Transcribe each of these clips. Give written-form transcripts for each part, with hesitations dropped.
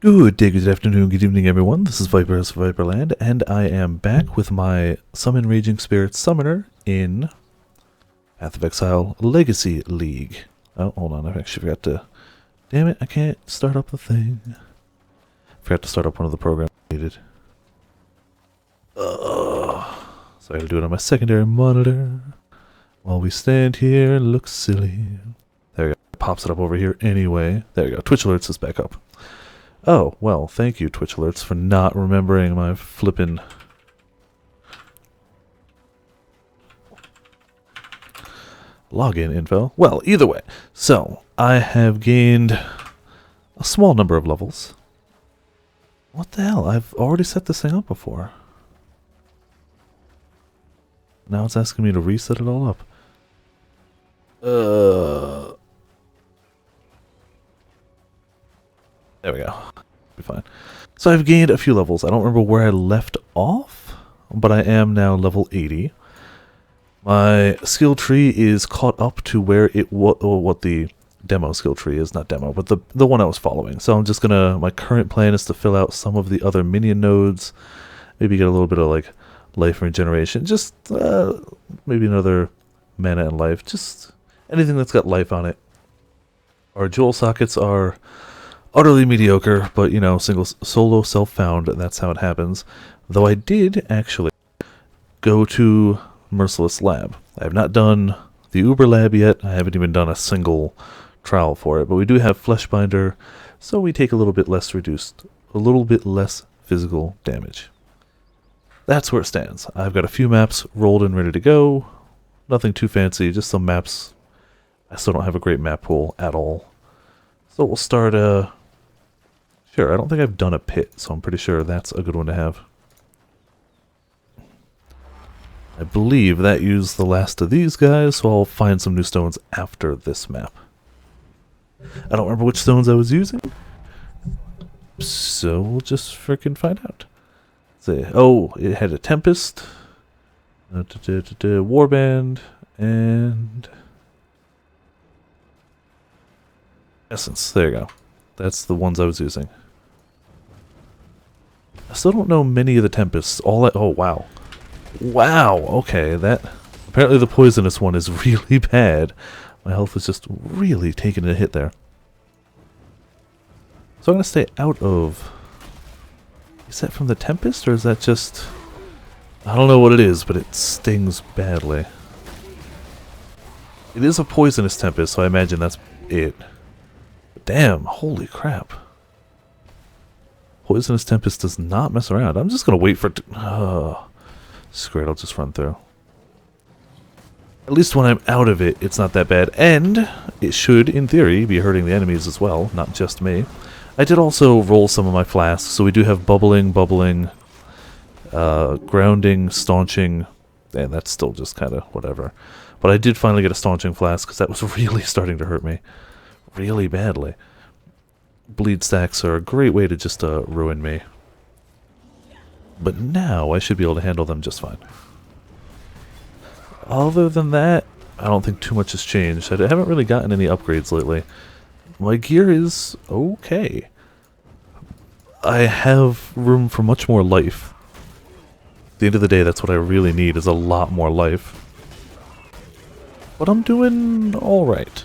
Good day, good afternoon, good evening, everyone. This is Viper's Viperland, and I am back with my Summon Raging Spirit Summoner in Path of Exile Legacy League. Oh, hold on, I actually forgot to... Damn it, I can't start up the thing. Forgot to start up one of the programs I needed. So I gotta do it on my secondary monitor while we stand here and look silly. There we go. It pops it up over here anyway. There we go. Twitch Alerts is back up. Oh, well, thank you, Twitch Alerts, for not remembering my flippin' login info. Well, either way, so I have gained a small number of levels. What the hell? I've already set this thing up before. Now it's asking me to reset it all up. There we go. Be fine. So I've gained a few levels. I don't remember where I left off, but I am now level 80. My skill tree is caught up to where it what the demo skill tree is, not demo, but the one I was following. So I'm just gonna, my current plan is to fill out some of the other minion nodes, maybe get a little bit of like life regeneration, just maybe another mana and life, just anything that's got life on it. Our jewel sockets are utterly mediocre, but you know, solo self-found, that's how it happens. Though I did actually go to Merciless Lab. I have not done the Uber Lab yet. I haven't even done a single trial for it, but we do have Fleshbinder, so we take a little bit less physical damage. That's where it stands. I've got a few maps rolled and ready to go. Nothing too fancy, just some maps. I still don't have a great map pool at all. So we'll start sure, I don't think I've done a pit, so I'm pretty sure that's a good one to have. I believe that used the last of these guys, so I'll find some new stones after this map. I don't remember which stones I was using, so we'll just frickin' find out. Let's see. Oh, it had a Tempest, Warband, and Essence. There you go. That's the ones I was using. I still don't know many of the Tempests. Oh, wow. Wow, okay, that... Apparently the poisonous one is really bad. My health is just really taking a hit there. So I'm going to stay out of... Is that from the Tempest, or is that just... I don't know what it is, but it stings badly. It is a poisonous Tempest, so I imagine that's it. Damn, holy crap. Poisonous Tempest does not mess around. I'm just going to wait for it to... Screw it, I'll just run through. At least when I'm out of it, it's not that bad. And it should, in theory, be hurting the enemies as well, not just me. I did also roll some of my flasks, so we do have bubbling, grounding, staunching, and that's still just kind of whatever. But I did finally get a staunching flask, because that was really starting to hurt me. Really badly. Bleed stacks are a great way to just ruin me. But now I should be able to handle them just fine. Other than that, I don't think too much has changed. I haven't really gotten any upgrades lately. My gear is okay. I have room for much more life. At the end of the day, that's what I really need, is a lot more life. But I'm doing alright.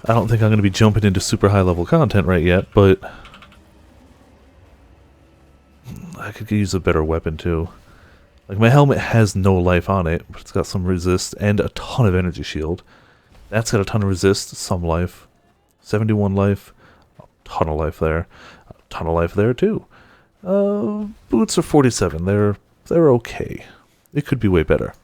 I don't think I'm going to be jumping into super high level content right yet, but I could use a better weapon too. Like, my helmet has no life on it, but it's got some resist and a ton of energy shield. That's got a ton of resist, some life. 71 life, a ton of life there. A ton of life there too. Boots are 47, they're okay. It could be way better.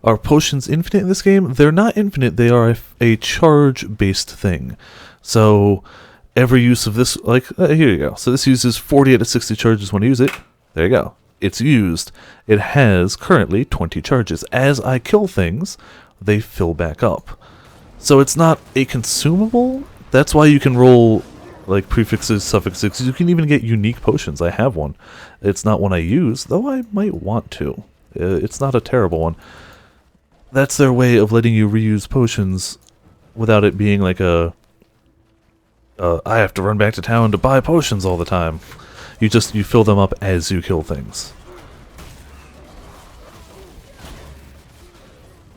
Are potions infinite in this game? They're not infinite, they are a charge-based thing. So every use of this, like, here you go. So this uses 40 out of 60 charges when I use it. There you go. It's used. It has currently 20 charges. As I kill things, they fill back up. So it's not a consumable. That's why you can roll, like, prefixes, suffixes. You can even get unique potions. I have one. It's not one I use, though I might want to. It's not a terrible one. That's their way of letting you reuse potions without it being like a I have to run back to town to buy potions all the time. You fill them up as you kill things.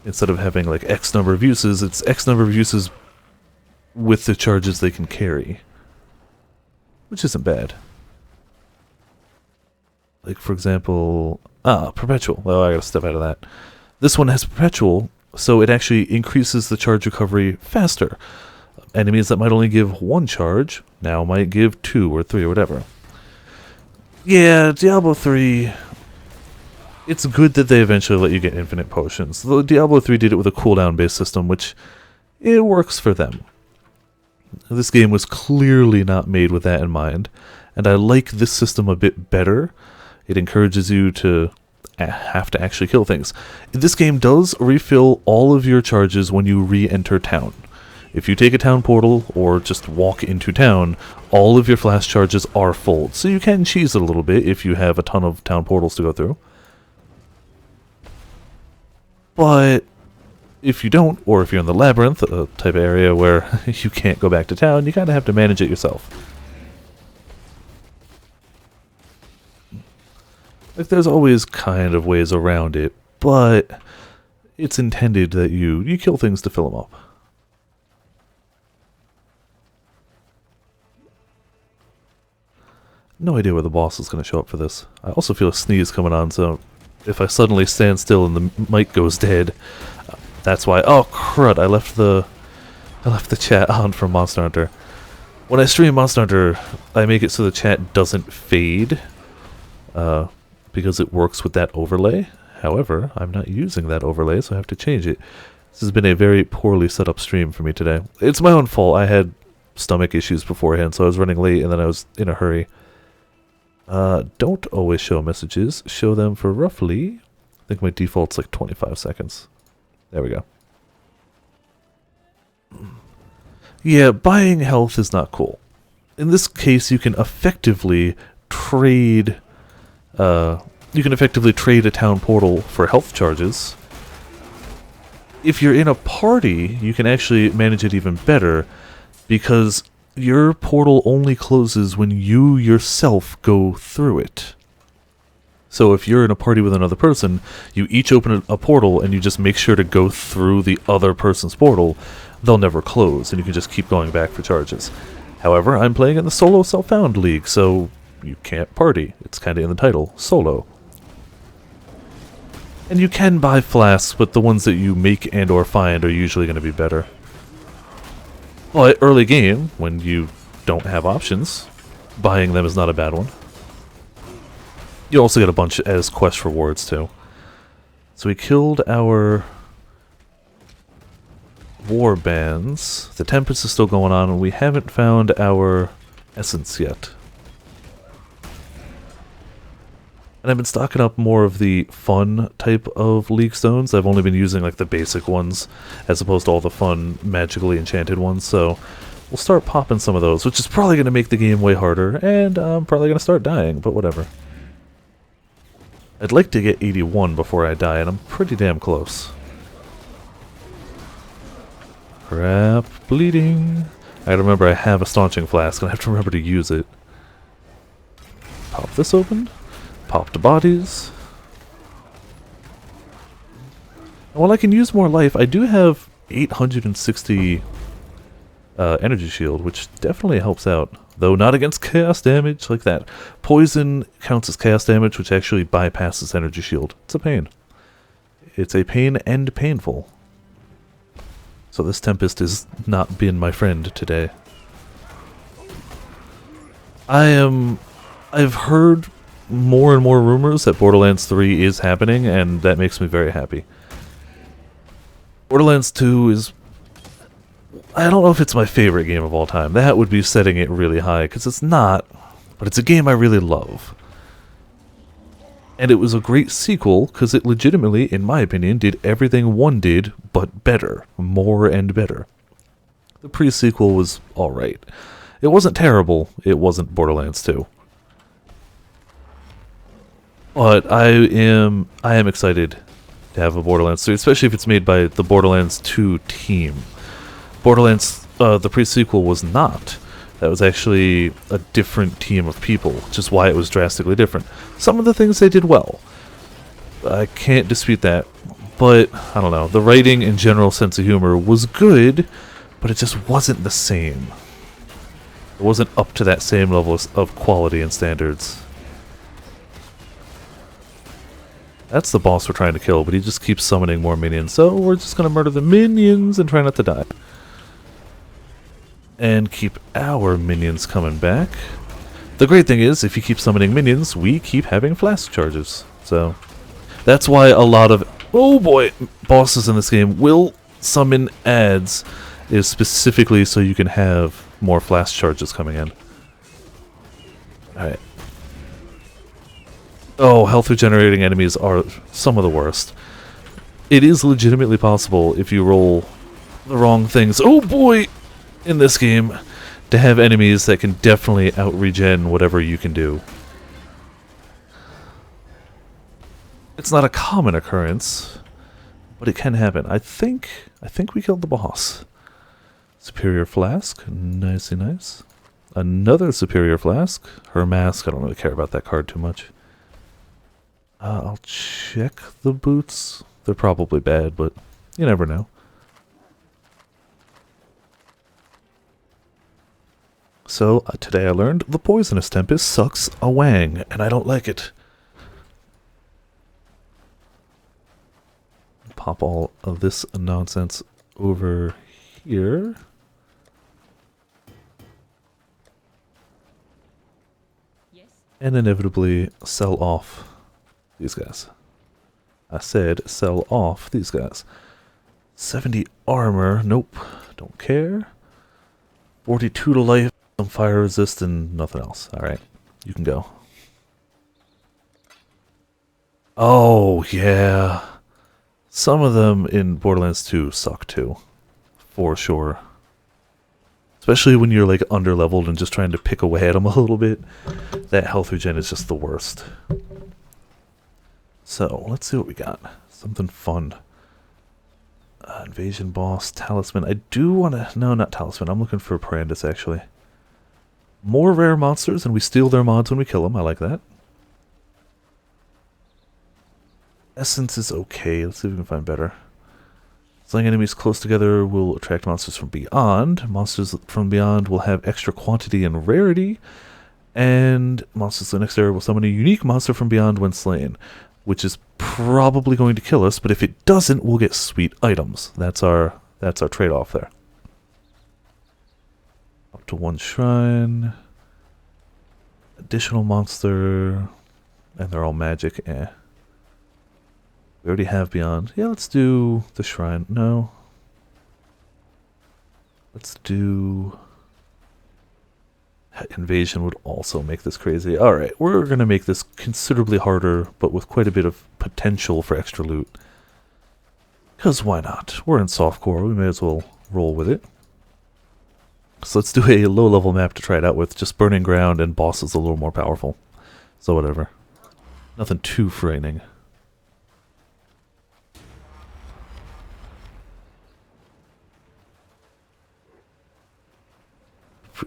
Instead of having like X number of uses, it's X number of uses with the charges they can carry. Which isn't bad. Like, for example, Perpetual. Oh, I gotta step out of that. This one has Perpetual, so it actually increases the charge recovery faster. Enemies that might only give 1 charge, now might give 2 or 3 or whatever. Yeah, Diablo 3... It's good that they eventually let you get infinite potions. Though Diablo 3 did it with a cooldown-based system, which... it works for them. This game was clearly not made with that in mind, and I like this system a bit better. It encourages you to have to actually kill things. This game does refill all of your charges when you re-enter town. If you take a town portal or just walk into town, all of your flash charges are full. So you can cheese it a little bit if you have a ton of town portals to go through. But if you don't, or if you're in the labyrinth, a type of area where you can't go back to town, you kind of have to manage it yourself. Like, there's always kind of ways around it, but it's intended that you kill things to fill them up. No idea where the boss is going to show up for this. I also feel a sneeze coming on, so if I suddenly stand still and the mic goes dead, that's why. Oh crud! I left the chat on from Monster Hunter. When I stream Monster Hunter, I make it so the chat doesn't fade, because it works with that overlay. However, I'm not using that overlay, so I have to change it. This has been a very poorly set up stream for me today. It's my own fault. I had stomach issues beforehand, so I was running late, and then I was in a hurry. Don't always show messages. Show them for roughly, I think my default's like 25 seconds. There we go. Yeah, buying health is not cool. In this case, you can effectively trade a town portal for health charges. If you're in a party, you can actually manage it even better, because your portal only closes when you yourself go through it. So if you're in a party with another person, you each open a portal and you just make sure to go through the other person's portal. They'll never close, and you can just keep going back for charges. However, I'm playing in the solo self-found league, so you can't party. It's kind of in the title, solo. And you can buy flasks, but the ones that you make and or find are usually going to be better. Well, at early game, when you don't have options, buying them is not a bad one. You also get a bunch as quest rewards, too. So we killed our war bands. The Tempest is still going on, and we haven't found our essence yet. And I've been stocking up more of the fun type of League Stones. I've only been using like the basic ones, as opposed to all the fun, magically enchanted ones, so we'll start popping some of those, which is probably going to make the game way harder, and I'm probably going to start dying, but whatever. I'd like to get 81 before I die, and I'm pretty damn close. Crap, bleeding. I gotta remember I have a staunching flask, and I have to remember to use it. Pop this open. Pop to bodies. And while I can use more life, I do have 860 energy shield, which definitely helps out. Though not against chaos damage like that. Poison counts as chaos damage, which actually bypasses energy shield. It's a pain. It's a pain and painful. So this Tempest has not been my friend today. I've heard more and more rumors that Borderlands 3 is happening, and that makes me very happy. Borderlands 2 is... I don't know if it's my favorite game of all time. That would be setting it really high, because it's not, but it's a game I really love. And it was a great sequel, because it legitimately, in my opinion, did everything 1 did, but better. More and better. The pre-sequel was alright. It wasn't terrible, it wasn't Borderlands 2. But I am excited to have a Borderlands 3, especially if it's made by the Borderlands 2 team. Borderlands, the pre-sequel was not, That was actually a different team of people, which is why it was drastically different. Some of the things they did well. I can't dispute that. But, I don't know, the writing and general sense of humor was good, but it just wasn't the same. It wasn't up to that same level of quality and standards. That's the boss we're trying to kill, but he just keeps summoning more minions, so we're just going to murder the minions and try not to die. And keep our minions coming back. The great thing is, if you keep summoning minions, we keep having flask charges. So, that's why a lot of, oh boy, bosses in this game will summon adds, is specifically so you can have more flask charges coming in. Alright. Oh, health regenerating enemies are some of the worst. It is legitimately possible if you roll the wrong things. Oh boy! In this game, to have enemies that can definitely out-regen whatever you can do. It's not a common occurrence, but it can happen. I think we killed the boss. Superior Flask, nicey nice. Another Superior Flask. Her mask, I don't really care about that card too much. I'll check the boots. They're probably bad, but you never know. So, today I learned the Poisonous Tempest sucks a wang, and I don't like it. Pop all of this nonsense over here. Yes. And inevitably sell off these guys. I said sell off these guys. 70 armor, nope, don't care. 42 to life. Some fire resist and nothing else. Alright, you can go. Oh, yeah. Some of them in Borderlands 2 suck too. For sure. Especially when you're like under-leveled and just trying to pick away at them a little bit. That health regen is just the worst. So, let's see what we got. Something fun. Invasion boss, talisman. I do want to... No, not talisman. I'm looking for Parandus, actually. More rare monsters, and we steal their mods when we kill them. I like that. Essence is okay. Let's see if we can find better. Slaying enemies close together will attract monsters from beyond. Monsters from beyond will have extra quantity and rarity. And monsters in the next area will summon a unique monster from beyond when slain, which is probably going to kill us, but if it doesn't, we'll get sweet items. That's our trade-off there. Up to 1 shrine. Additional monster. And they're all magic. Eh. We already have beyond. Yeah, let's do the shrine. No. Let's do... Invasion would also make this crazy. Alright, we're going to make this considerably harder, but with quite a bit of potential for extra loot. Because why not? We're in softcore, we may as well roll with it. So let's do a low-level map to try it out with. Just Burning Ground and bosses a little more powerful. So whatever. Nothing too frightening.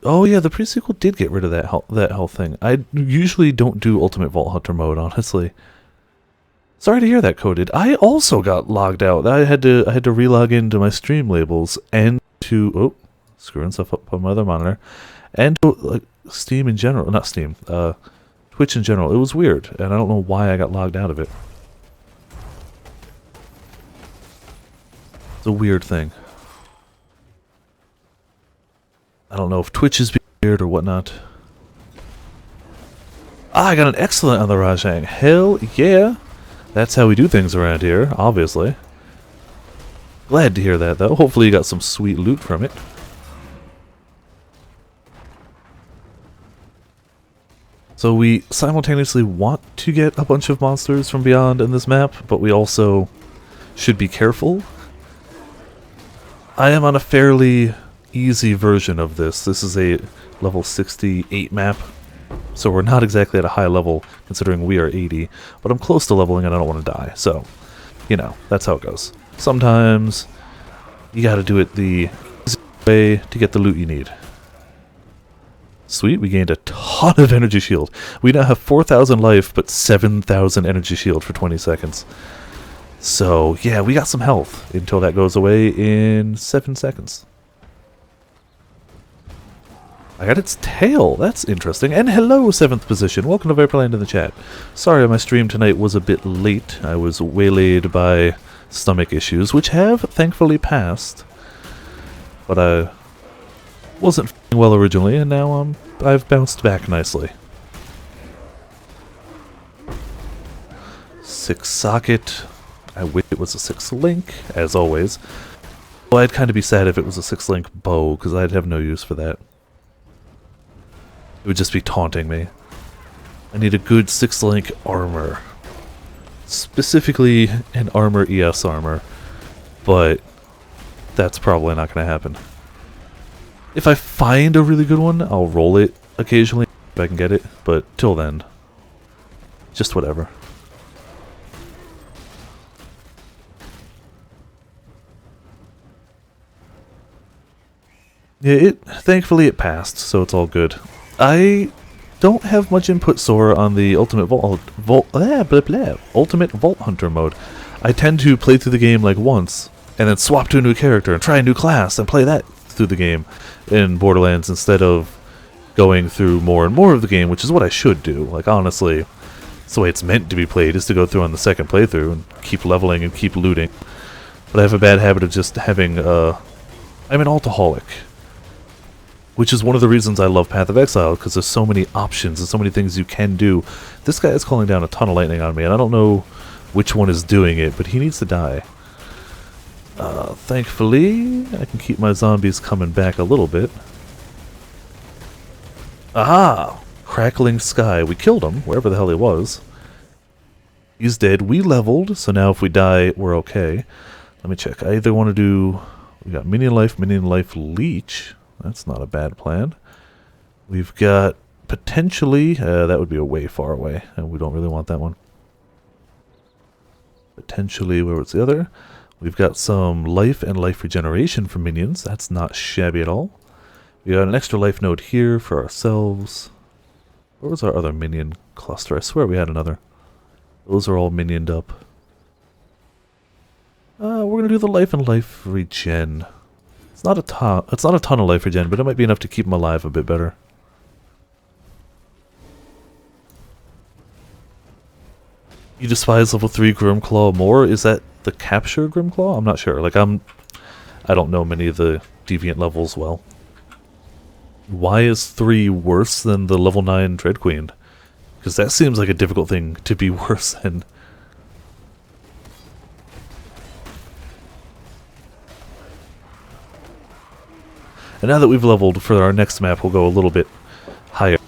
Oh yeah, the pre-sequel did get rid of that health thing. I usually don't do Ultimate Vault Hunter mode, honestly. Sorry to hear that, Coded. I also got logged out. I had to relog into my stream labels and to screwing stuff up on my other monitor, and to, like, Steam in general, not Steam, Twitch in general. It was weird, and I don't know why I got logged out of it. It's a weird thing. I don't know if Twitch is being weird or whatnot. Ah, I got an excellent on the Rajang. Hell yeah! That's how we do things around here, obviously. Glad to hear that, though. Hopefully you got some sweet loot from it. So we simultaneously want to get a bunch of monsters from beyond in this map, but we also should be careful. I am on a fairly easy version of this. This is a level 68 map, so we're not exactly at a high level considering we are 80, but I'm close to leveling and I don't want to die, so, you know, that's how it goes. Sometimes you gotta do it the easy way to get the loot you need. Sweet, we gained a ton of energy shield. We now have 4,000 life, but 7,000 energy shield for 20 seconds. So, yeah, we got some health until that goes away in 7 seconds. I got its tail. That's interesting. And hello, 7th position. Welcome to Viperland in the chat. Sorry, my stream tonight was a bit late. I was waylaid by stomach issues, which have thankfully passed. But I wasn't feeling well originally, and now I've bounced back nicely. 6 socket. I wish it was a 6 link, as always. Well, I'd kind of be sad if it was a 6 link bow, because I'd have no use for that. It would just be taunting me. I need a good 6 link armor. Specifically an armor ES armor. But that's probably not going to happen. If I find a really good one, I'll roll it occasionally if I can get it. But till then, just whatever. Yeah, thankfully it passed, so it's all good. I don't have much input, Sora, on the Ultimate Ultimate Vault Hunter mode. I tend to play through the game like once, and then swap to a new character and try a new class and play that through the game in Borderlands instead of going through more and more of the game, which is what I should do. Like, honestly, it's the way it's meant to be played, is to go through on the second playthrough and keep leveling and keep looting. But I have a bad habit of just having, I'm an alcoholic. Which is one of the reasons I love Path of Exile, because there's so many options and so many things you can do. This guy is calling down a ton of lightning on me, and I don't know which one is doing it, but he needs to die. Thankfully, I can keep my zombies coming back a little bit. Aha! Crackling Sky. We killed him, wherever the hell he was. He's dead. We leveled, so now if we die, we're okay. Let me check. I either want to do... We got minion life, leech. That's not a bad plan. We've got potentially... that would be a way far away, and we don't really want that one. Potentially, where was the other? We've got some life and life regeneration for minions. That's not shabby at all. We got an extra life node here for ourselves. Where was our other minion cluster? I swear we had another. Those are all minioned up. We're gonna do the life and life regen. It's not a ton of life regen, but it might be enough to keep them alive a bit better. You despise level 3 Grimclaw more? Is that the capture Grimclaw? I'm not sure. Like, I don't know many of the deviant levels well. Why is 3 worse than the level 9 Dread Queen? Because that seems like a difficult thing to be worse than. And now that we've leveled, for our next map, we'll go a little bit higher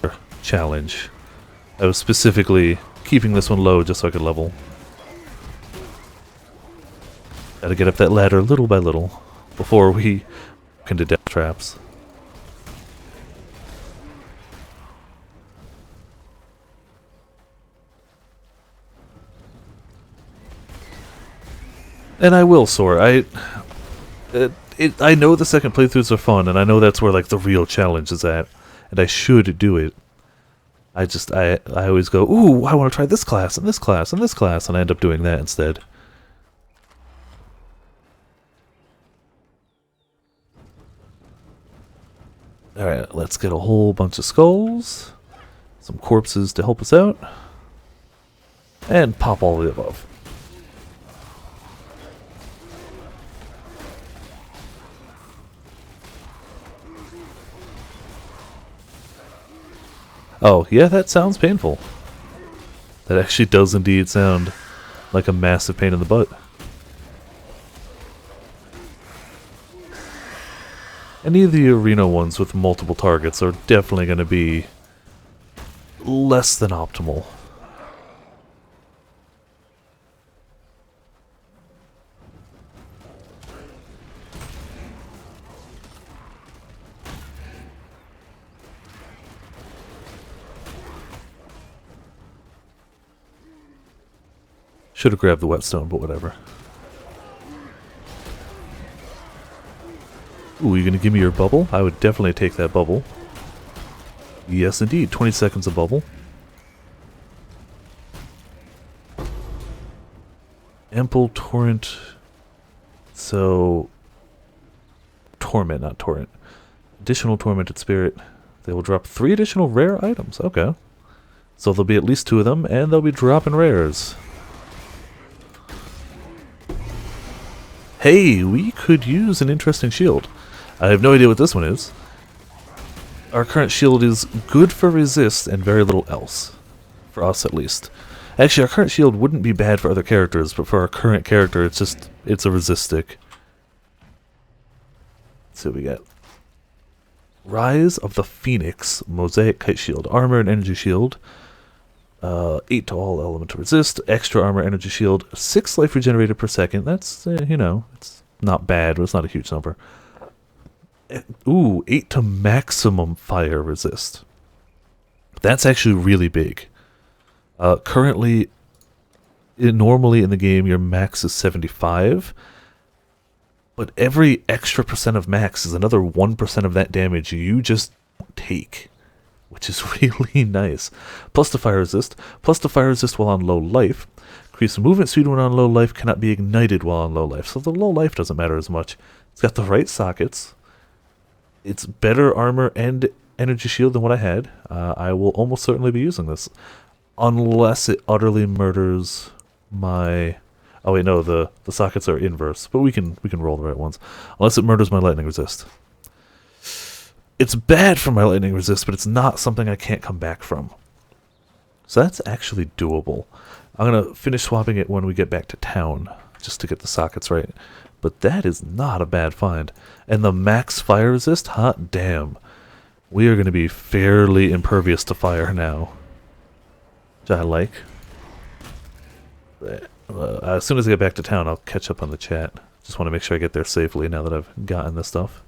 challenge. I was specifically keeping this one low just so I could level. Gotta get up that ladder little by little before we can do death traps. And I will soar. I know the second playthroughs are fun, and I know that's where like the real challenge is at, and I should do it. I always go, ooh, I want to try this class, and this class, and this class, and I end up doing that instead. Alright, let's get a whole bunch of skulls, some corpses to help us out, and pop all of the above. Oh, yeah, that sounds painful. That actually does indeed sound like a massive pain in the butt. Any of the arena ones with multiple targets are definitely going to be less than optimal. Should have grabbed the whetstone, but whatever. Ooh, you gonna give me your bubble? I would definitely take that bubble. Yes, indeed. 20 seconds of bubble. Ample torrent. So, torment, not torrent. Additional tormented spirit. They will drop 3 additional rare items. Okay. So there'll be at least 2 of them, and they'll be dropping rares. Hey, we could use an interesting shield. I have no idea what this one is. Our current shield is good for resist and very little else. For us, at least. Actually, our current shield wouldn't be bad for other characters, but for our current character, it's a resist stick. Let's see what we got. Rise of the Phoenix, Mosaic Kite Shield, Armor and Energy Shield. 8 to all elemental resist, extra armor, energy shield, 6 life regenerated per second. That's, you know, it's not bad, but it's not a huge number. Ooh, 8 to maximum fire resist. That's actually really big. Currently, normally in the game, your max is 75. But every extra percent of max is another 1% of that damage you just take. Which is really nice. Plus the fire resist. Plus the fire resist while on low life. Increase movement speed when on low life. Cannot be ignited while on low life. So the low life doesn't matter as much. It's got the right sockets. It's better armor and energy shield than what I had. I will almost certainly be using this. Unless it utterly murders my... Oh wait, no, the sockets are inverse. But we can roll the right ones. Unless it murders my lightning resist. It's bad for my lightning resist, but it's not something I can't come back from. So that's actually doable. I'm going to finish swapping it when we get back to town, just to get the sockets right. But that is not a bad find. And the max fire resist, hot damn. We are going to be fairly impervious to fire now. Which I like. As soon as I get back to town, I'll catch up on the chat. Just want to make sure I get there safely now that I've gotten this stuff.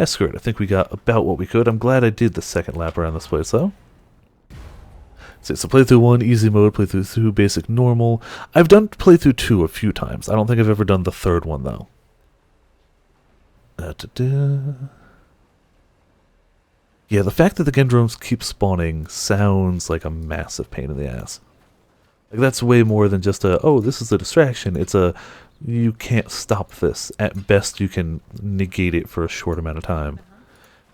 Screw it. I think we got about what we could. I'm glad I did the second lap around this place, though. So playthrough 1, easy mode, playthrough 2, basic, normal. I've done playthrough 2 a few times. I don't think I've ever done the third one, though. Yeah, the fact that the Gendromes keep spawning sounds like a massive pain in the ass. Like, that's way more than just a, oh, this is a distraction. It's a... You can't stop this. At best, you can negate it for a short amount of time.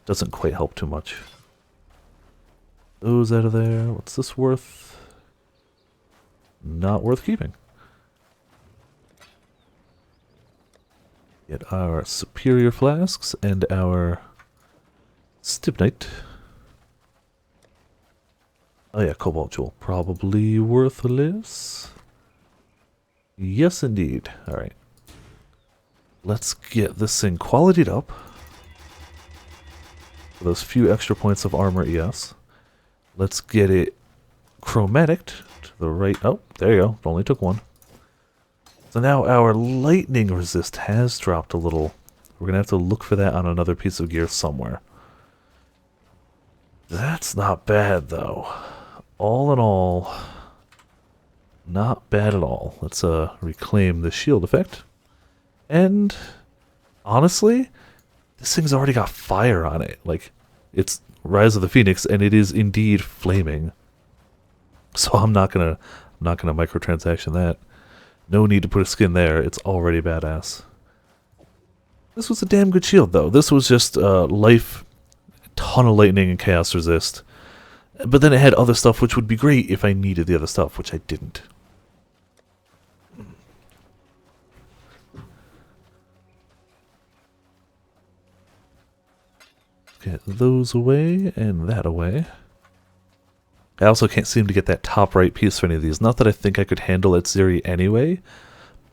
Doesn't quite help too much. Those out of there. What's this worth? Not worth keeping. Get our superior flasks and our stibnite. Oh yeah, cobalt jewel. Probably worthless. Yes, indeed. Alright. Let's get this thing qualitied up. For those few extra points of armor, yes. Let's get it chromatic to the right. Oh, there you go. It only took 1. So now our lightning resist has dropped a little. We're going to have to look for that on another piece of gear somewhere. That's not bad, though. All in all... Not bad at all. Let's reclaim the shield effect. And honestly, this thing's already got fire on it. Like, it's Rise of the Phoenix, and it is indeed flaming. So I'm not gonna microtransaction that. No need to put a skin there. It's already badass. This was a damn good shield, though. This was just life, a ton of lightning and chaos resist. But then it had other stuff which would be great if I needed the other stuff, which I didn't. Get those away and that away. I also can't seem to get that top right piece for any of these. Not that I think I could handle Etziri anyway,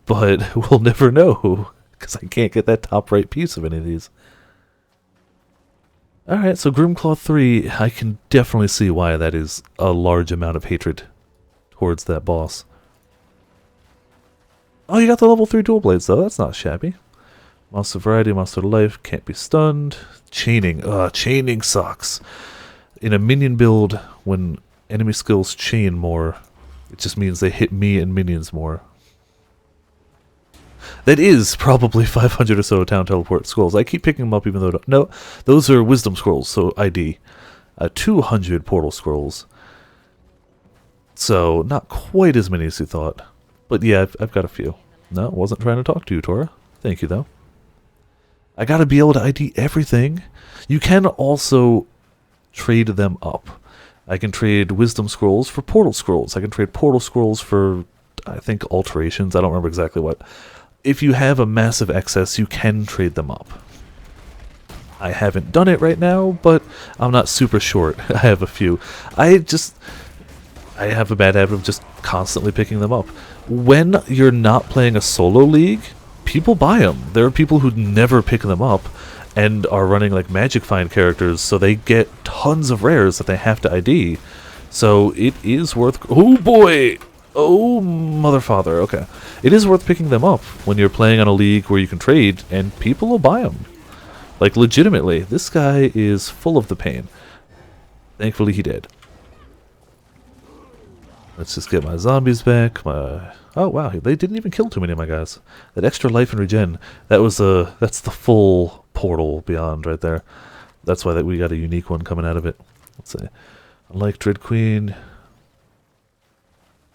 but we'll never know because I can't get that top right piece of any of these. Alright, so Grimclaw 3, I can definitely see why that is a large amount of hatred towards that boss. Oh, you got the level 3 dual blades though, that's not shabby. Monster variety, monster life, can't be stunned. Chaining, chaining sucks. In a minion build, when enemy skills chain more, it just means they hit me and minions more. That is probably 500 or so town teleport scrolls. I keep picking them up even though... No, those are wisdom scrolls, so ID. 200 portal scrolls. So, not quite as many as you thought. But yeah, I've got a few. No, wasn't trying to talk to you, Tora. Thank you, though. I gotta be able to ID everything. You can also trade them up. I can trade Wisdom Scrolls for Portal Scrolls. I can trade Portal Scrolls for, I think, Alterations. I don't remember exactly what. If you have a massive excess, you can trade them up. I haven't done it right now, but I'm not super short. I have a few. I have a bad habit of just constantly picking them up. When you're not playing a solo league, people buy them. There are people who never pick them up and are running like Magic Find characters, so they get tons of rares that they have to ID. So it is worth... Oh boy! Oh mother father, okay. It is worth picking them up when you're playing on a league where you can trade, and people will buy them. Like, legitimately, this guy is full of the pain. Thankfully he did. Let's just get my zombies back. Oh wow, they didn't even kill too many of my guys. That extra life and regen, that's the full portal beyond right there. That's why we got a unique one coming out of it. Let's see. Unlike Dread Queen.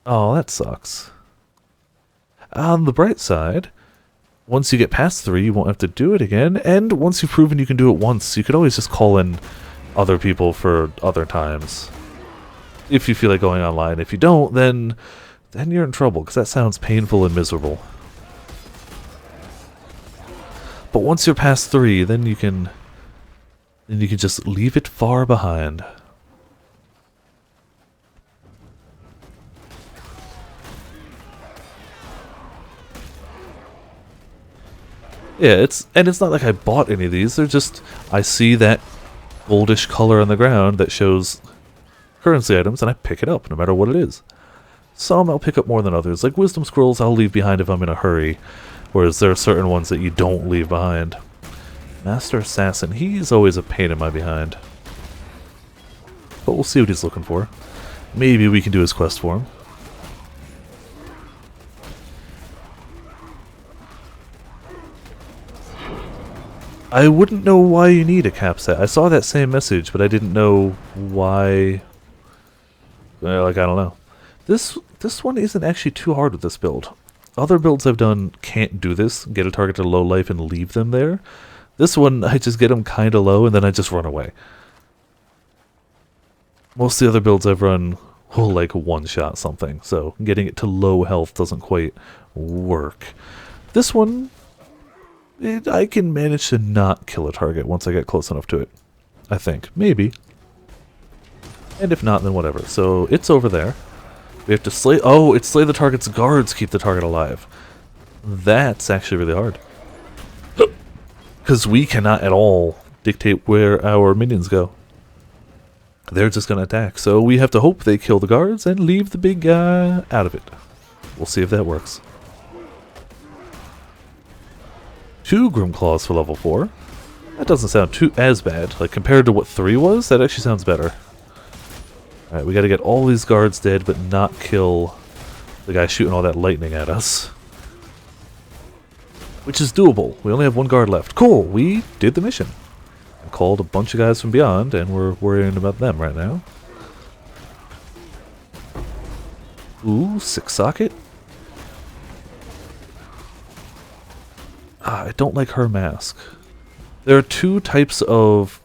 Oh, that sucks. On the bright side, once you get past 3, you won't have to do it again, and once you've proven you can do it once, you could always just call in other people for other times. If you feel like going online. If you don't, then you're in trouble, because that sounds painful and miserable. But once you're past 3, then you can just leave it far behind. Yeah, it's not like I bought any of these. They're just, I see that goldish color on the ground that shows currency items, and I pick it up no matter what it is. Some I'll pick up more than others. Like Wisdom Scrolls I'll leave behind if I'm in a hurry, whereas there are certain ones that you don't leave behind. Master Assassin, he's always a pain in my behind. But we'll see what he's looking for. Maybe we can do his quest for him. I wouldn't know why you need a cap set. I saw that same message, but I didn't know why. Like, I don't know. This one isn't actually too hard with this build. Other builds I've done can't do this. Get a target to low life and leave them there. This one, I just get them kind of low and then I just run away. Most of the other builds I've run will like one-shot something, so getting it to low health doesn't quite work. This one, I can manage to not kill a target once I get close enough to it. I think. Maybe. And if not, then whatever. So, it's over there. We have to slay... Oh, it's slay the target's guards keep the target alive. That's actually really hard. Because we cannot at all dictate where our minions go. They're just going to attack. So we have to hope they kill the guards and leave the big guy out of it. We'll see if that works. 2 Grimclaws for level 4. That doesn't sound as bad. Like, compared to what 3 was, that actually sounds better. Alright, we gotta get all these guards dead, but not kill the guy shooting all that lightning at us. Which is doable. We only have 1 guard left. Cool, we did the mission. I called a bunch of guys from beyond, and we're worrying about them right now. Ooh, 6 socket. I don't like her mask. There are 2 types of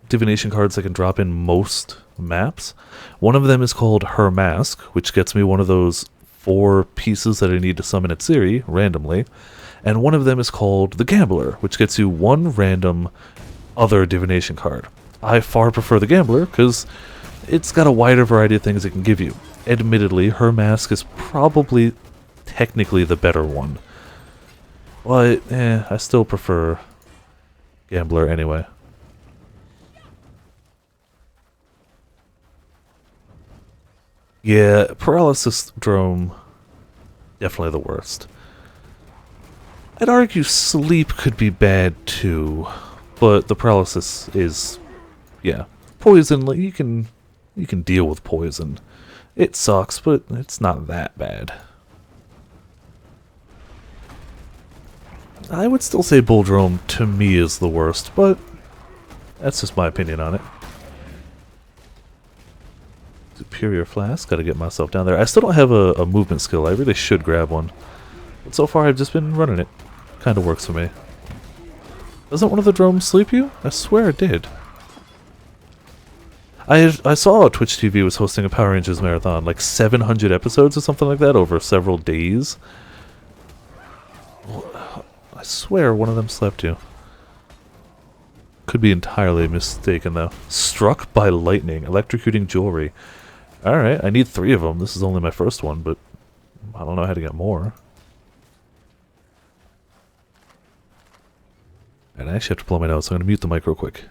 divination cards that can drop in most maps. One of them is called Her Mask, which gets me one of those 4 pieces that I need to summon at Ciri randomly. And one of them is called the Gambler, which gets you 1 random other divination card. I far prefer the Gambler because it's got a wider variety of things it can give you. Admittedly, Her Mask is probably technically the better one. But, I still prefer Gambler anyway. Yeah, Paralysis Drome, definitely the worst. I'd argue Sleep could be bad too, but the Paralysis is, yeah. Poison, you can deal with poison. It sucks, but it's not that bad. I would still say Bulldrome to me is the worst, but that's just my opinion on it. Superior Flask. Gotta get myself down there. I still don't have a movement skill. I really should grab one. But so far I've just been running it. Kinda works for me. Doesn't one of the drones sleep you? I swear it did. I saw Twitch TV was hosting a Power Rangers marathon, like 700 episodes or something like that over several days. I swear one of them slept you. Could be entirely mistaken though. Struck by lightning, electrocuting jewelry. Alright, I need 3 of them. This is only my first one, but I don't know how to get more. And I actually have to pull my notes, so I'm going to mute the mic real quick.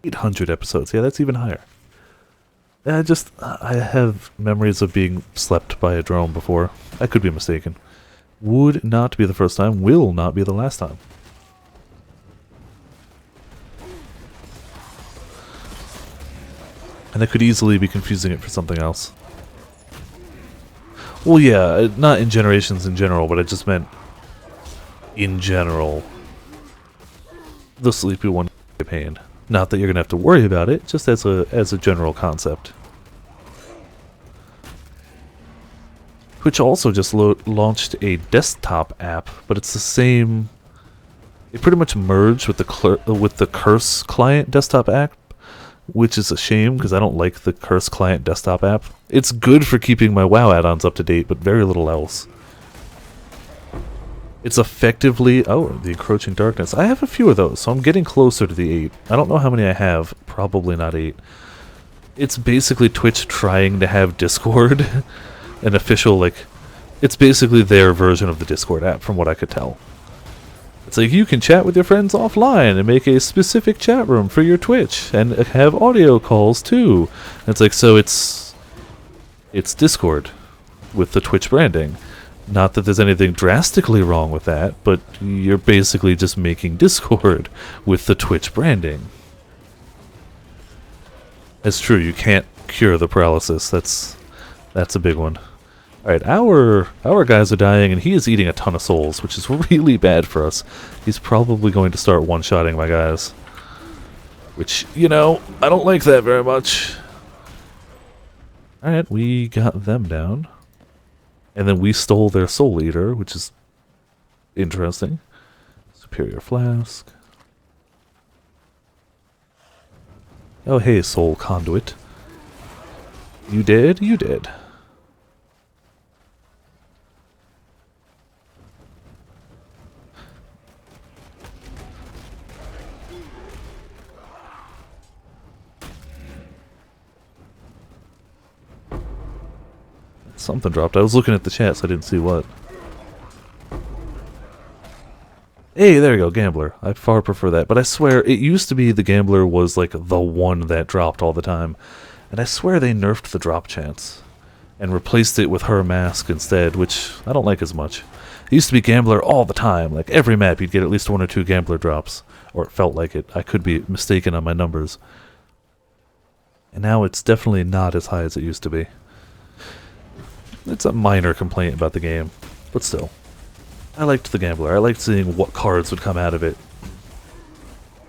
800 episodes. Yeah, that's even higher. I have memories of being slept by a drone before. I could be mistaken. Would not be the first time, will not be the last time. And I could easily be confusing it for something else. Well, yeah, not in Generations in general, but I just meant in general. The sleepy one pain. Not that you're gonna have to worry about it, just as a general concept. Twitch also just launched a desktop app, but it's the same. It pretty much merged with the Curse client desktop app, which is a shame because I don't like the Curse client desktop app. It's good for keeping my WoW add-ons up to date, but very little else. It's effectively... Oh, the Encroaching Darkness. I have a few of those, so I'm getting closer to the 8. I don't know how many I have. Probably not 8. It's basically Twitch trying to have Discord. An official, like... It's basically their version of the Discord app, from what I could tell. It's like, you can chat with your friends offline and make a specific chat room for your Twitch. And have audio calls, too. And it's like, so it's Discord with the Twitch branding. Not that there's anything drastically wrong with that, but you're basically just making Discord with the Twitch branding. It's true, you can't cure the paralysis. That's a big one. Alright, our guys are dying, and he is eating a ton of souls, which is really bad for us. He's probably going to start one-shotting my guys. Which, you know, I don't like that very much. Alright, we got them down. And then we stole their Soul Eater, which is interesting. Superior Flask. Oh, hey, Soul Conduit. You did? You did. Something dropped. I was looking at the chat, so I didn't see what. Hey, there you go, Gambler. I far prefer that. But I swear, it used to be the Gambler was like the one that dropped all the time. And I swear they nerfed the drop chance. And replaced it with her mask instead, which I don't like as much. It used to be Gambler all the time. Like every map you'd get at least 1 or 2 Gambler drops. Or it felt like it. I could be mistaken on my numbers. And now it's definitely not as high as it used to be. It's a minor complaint about the game, but still. I liked the Gambler. I liked seeing what cards would come out of it.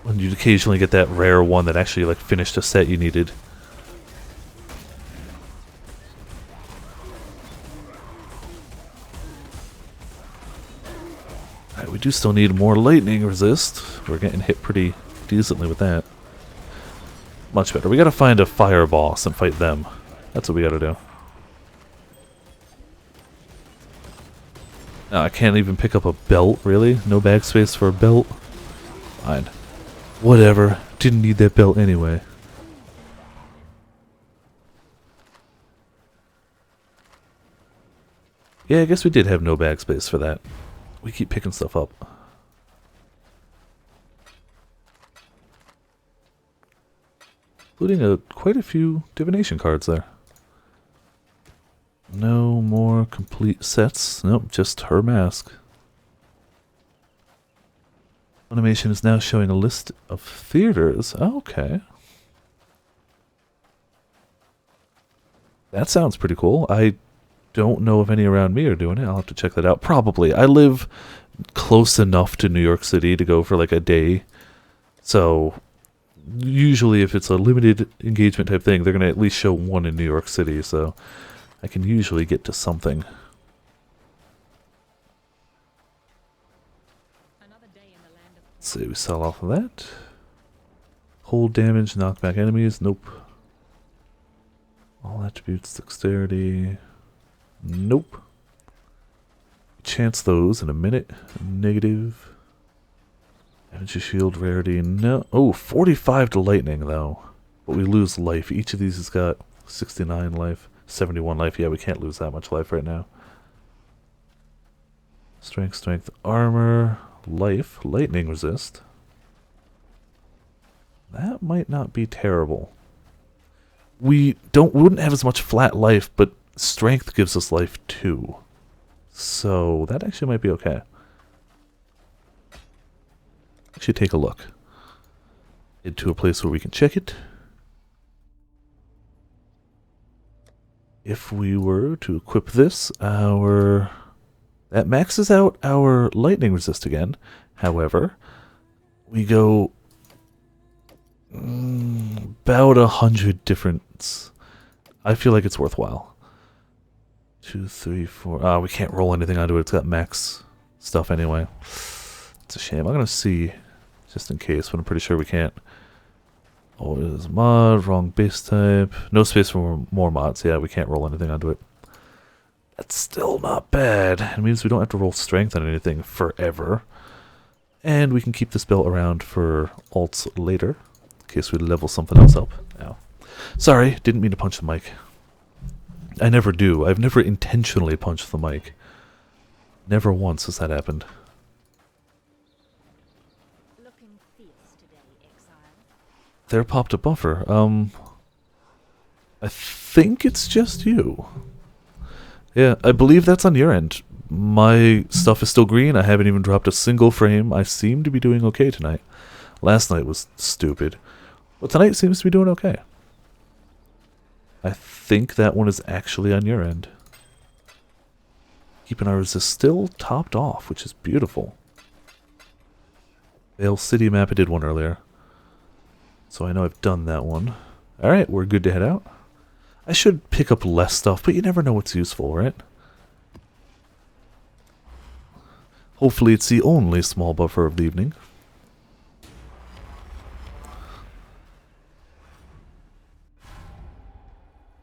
When you'd occasionally get that rare one that actually like finished a set you needed. Alright, we do still need more lightning resist. We're getting hit pretty decently with that. Much better. We gotta find a fire boss and fight them. That's what we gotta do. I can't even pick up a belt, really? No bag space for a belt? Fine. Whatever. Didn't need that belt anyway. Yeah, I guess we did have no bag space for that. We keep picking stuff up. Including quite a few divination cards there. No more complete sets. Nope, just her mask. Animation is now showing a list of theaters. Okay. That sounds pretty cool. I don't know if any around me are doing it. I'll have to check that out. Probably. I live close enough to New York City to go for like a day. So usually if it's a limited engagement type thing, they're going to at least show one in New York City, so I can usually get to something. Let's see, we sell off of that. Hold damage, knock back enemies, nope. All attributes, dexterity, nope. Chance those in a minute, negative. Damage to shield, rarity, no. Oh, 45 to lightning though. But we lose life. Each of these has got 69 life, 71 life. Yeah, we can't lose that much life right now. Strength, strength, armor, life, lightning resist. That might not be terrible. We wouldn't have as much flat life, but strength gives us life too. So that actually might be okay. Actually take a look. Into a place where we can check it. If we were to equip this, that maxes out our lightning resist again. However, we go about 100 difference. I feel like it's worthwhile. 2, 3, 4. We can't roll anything onto it. It's got max stuff anyway. It's a shame. I'm gonna see just in case, but I'm pretty sure we can't. Oh, it is mod, wrong base type. No space for more mods. Yeah, we can't roll anything onto it. That's still not bad. It means we don't have to roll strength on anything forever. And we can keep this belt around for alts later, in case we level something else up. Ow. Sorry, didn't mean to punch the mic. I never do. I've never intentionally punched the mic. Never once has that happened. There popped a buffer. I think it's just you. Yeah, I believe that's on your end. My stuff is still green. I haven't even dropped a single frame. I seem to be doing okay tonight. Last night was stupid. But tonight seems to be doing okay. I think that one is actually on your end. Keeping our resist still topped off, which is beautiful. Vale City map, I did one earlier. So I know I've done that one. Alright, we're good to head out. I should pick up less stuff, but you never know what's useful, right? Hopefully it's the only small buffer of the evening.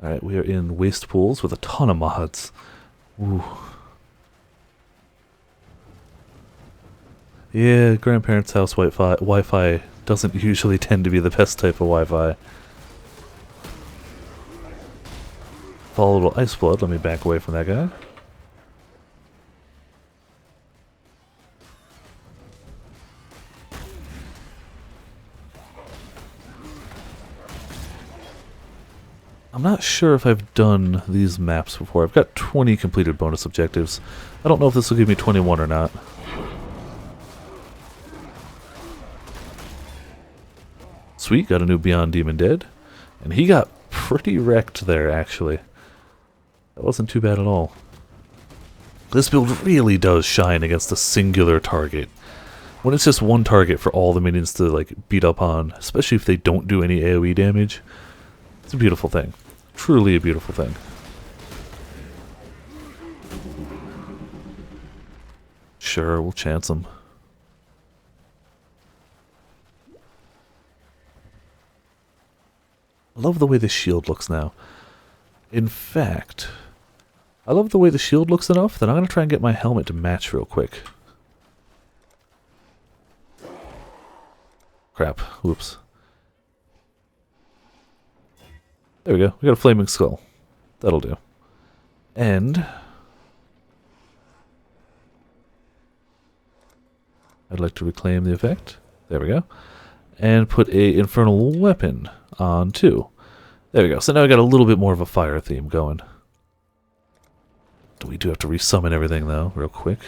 Alright, we are in waste pools with a ton of mods. Ooh. Yeah, grandparents' house Wi-Fi doesn't usually tend to be the best type of Wi-Fi. Volatile ice blood, let me back away from that guy. I'm not sure if I've done these maps before. I've got 20 completed bonus objectives. I don't know if this will give me 21 or not. Sweet, got a new Beyond Demon Dead. And he got pretty wrecked there, actually. That wasn't too bad at all. This build really does shine against a singular target. When it's just one target for all the minions to like beat up on, especially if they don't do any AoE damage, it's a beautiful thing. Truly a beautiful thing. Sure, we'll chance them. I love the way the shield looks now. In fact, I love the way the shield looks enough that I'm going to try and get my helmet to match real quick. Crap. Whoops. There we go. We got a flaming skull. That'll do. And I'd like to reclaim the effect. There we go. And put a infernal weapon on too. There we go. So now we got a little bit more of a fire theme going. We do have to resummon everything though, real quick.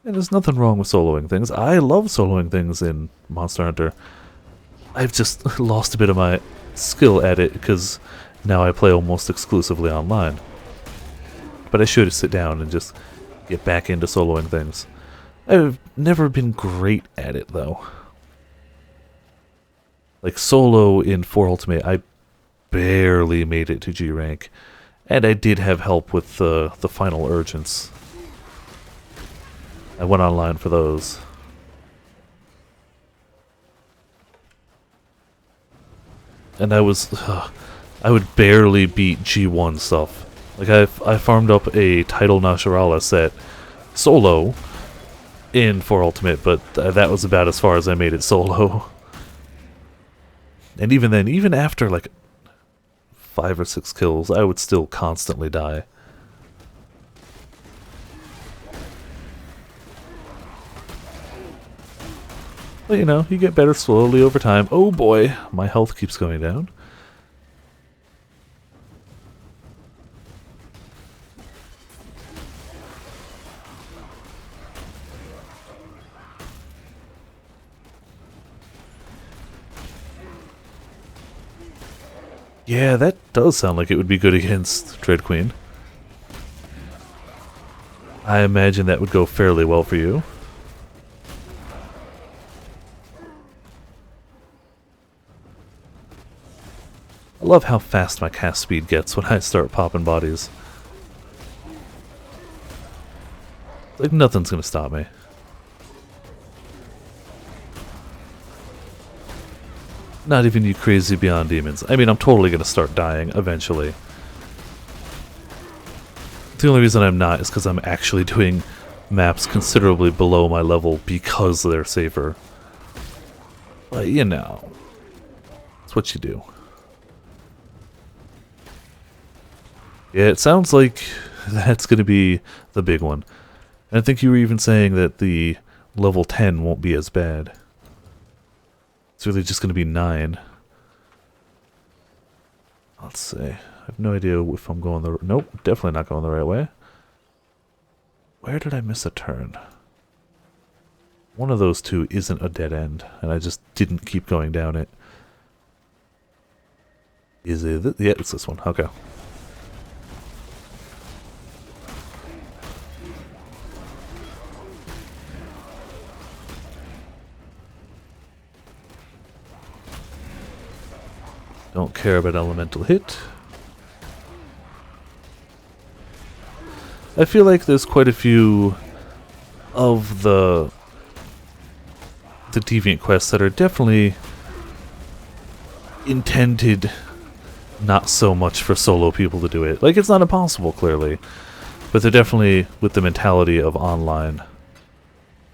And there's nothing wrong with soloing things. I love soloing things in Monster Hunter. I've just lost a bit of my skill at it because now I play almost exclusively online. But I should sit down and just get back into soloing things. I've never been great at it, though. Like, solo in 4 Ultimate, I barely made it to G rank. And I did have help with the final urgents. I went online for those. And I would barely beat G1 stuff. Like, I farmed up a Title Nacional set solo in 4 Ultimate, but that was about as far as I made it solo. And even then, even after like 5 or 6 kills, I would still constantly die. But you know, you get better slowly over time. Oh boy, my health keeps going down. Yeah, that does sound like it would be good against Dread Queen. I imagine that would go fairly well for you. I love how fast my cast speed gets when I start popping bodies. Like nothing's gonna stop me. Not even you crazy beyond demons. I mean, I'm totally gonna start dying eventually. The only reason I'm not is because I'm actually doing maps considerably below my level because they're safer. But you know, it's what you do. Yeah, it sounds like that's gonna be the big one. And I think you were even saying that the level 10 won't be as bad. It's really just going to be 9. Let's see. I have no idea if I'm going the... Nope, definitely not going the right way. Where did I miss a turn? One of those two isn't a dead end, and I just didn't keep going down it. Is it... Yeah, it's this one. Okay. Don't care about elemental hit. I feel like there's quite a few of the deviant quests that are definitely intended not so much for solo people to do it. Like, it's not impossible, clearly, but they're definitely with the mentality of online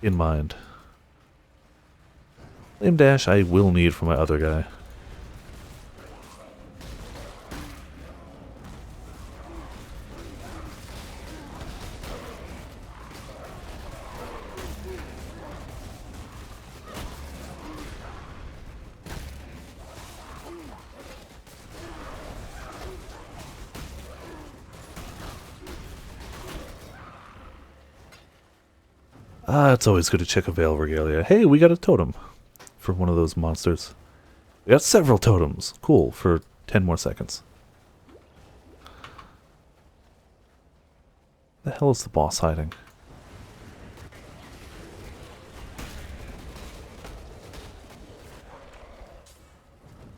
in mind. Flame dash I will need for my other guy. It's always good to check a Veil Regalia. Hey, we got a totem for one of those monsters. We got several totems. Cool, for 10 more seconds. The hell is the boss hiding?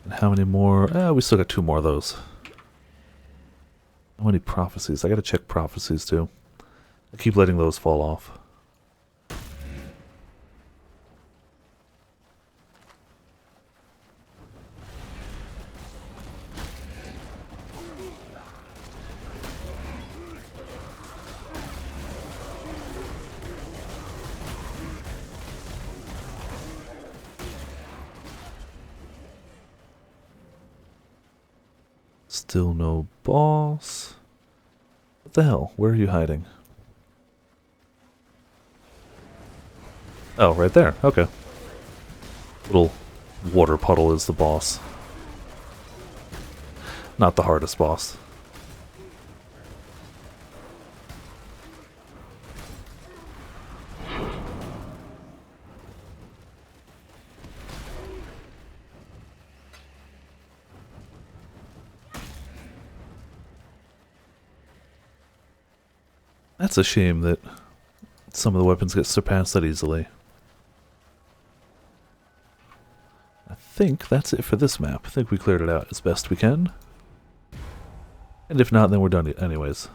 And how many more? We still got 2 more of those. How many prophecies? I gotta check prophecies too. I keep letting those fall off. Still no boss. What the hell? Where are you hiding? Oh, right there. Okay. Little water puddle is the boss. Not the hardest boss. That's a shame that some of the weapons get surpassed that easily. I think that's it for this map. I think we cleared it out as best we can. And if not, then we're done anyways.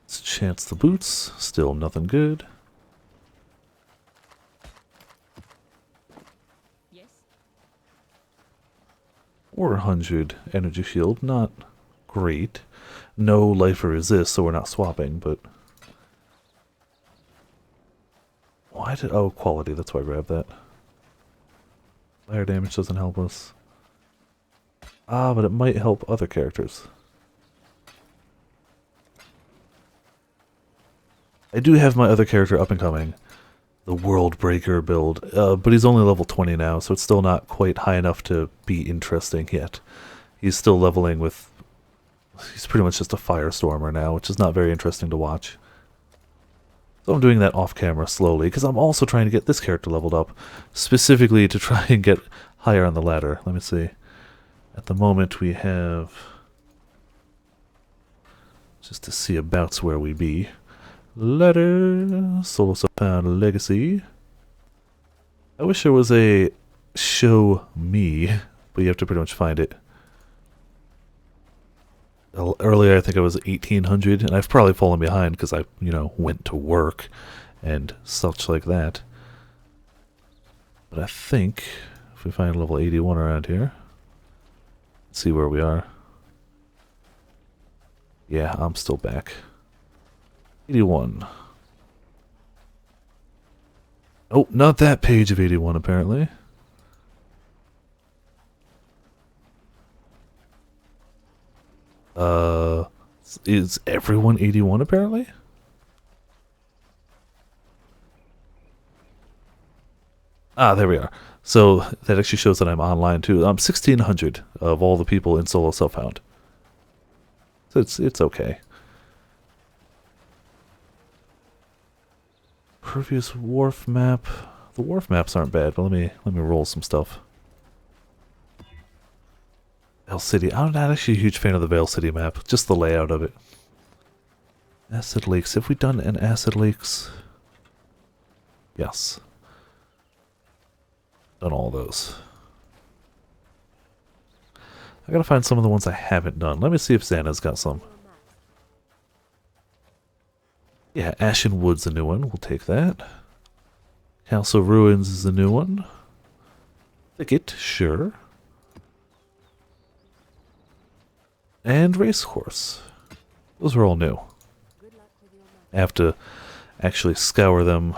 Let's chance the boots. Still nothing good. Yes. 400 energy shield, not great. No life or resist, so we're not swapping, but... Why did... Oh, quality, that's why I grabbed that. Fire damage doesn't help us. Ah, but it might help other characters. I do have my other character up and coming. The World Breaker build. But he's only level 20 now, so it's still not quite high enough to be interesting yet. He's still leveling with... He's pretty much just a Firestormer now, which is not very interesting to watch. So I'm doing that off camera slowly, because I'm also trying to get this character leveled up, specifically to try and get higher on the ladder. Let me see. At the moment we have... Just to see abouts where we be. Ladder, Solo Summoner Legacy. I wish there was a show me, but you have to pretty much find it. Earlier I think I was 1800, and I've probably fallen behind because I, went to work and such like that. But I think if we find level 81 around here, let's see where we are. Yeah, I'm still back. 81. Oh, not that page of 81 apparently. Is everyone 81 apparently? Ah, there we are. So that actually shows that I'm online too. I'm 1600 of all the people in solo self-found. So it's okay. Previous wharf map. The wharf maps aren't bad, but let me roll some stuff. Vale City. I'm not actually a huge fan of the Vale City map, just the layout of it. Acid Lakes. Have we done an Acid Lakes? Yes. Done all those. I gotta find some of the ones I haven't done. Let me see if Xana's got some. Yeah, Ashen Wood's a new one. We'll take that. Castle Ruins is a new one. Thicket, sure. And Racecourse. Those are all new. I have to actually scour them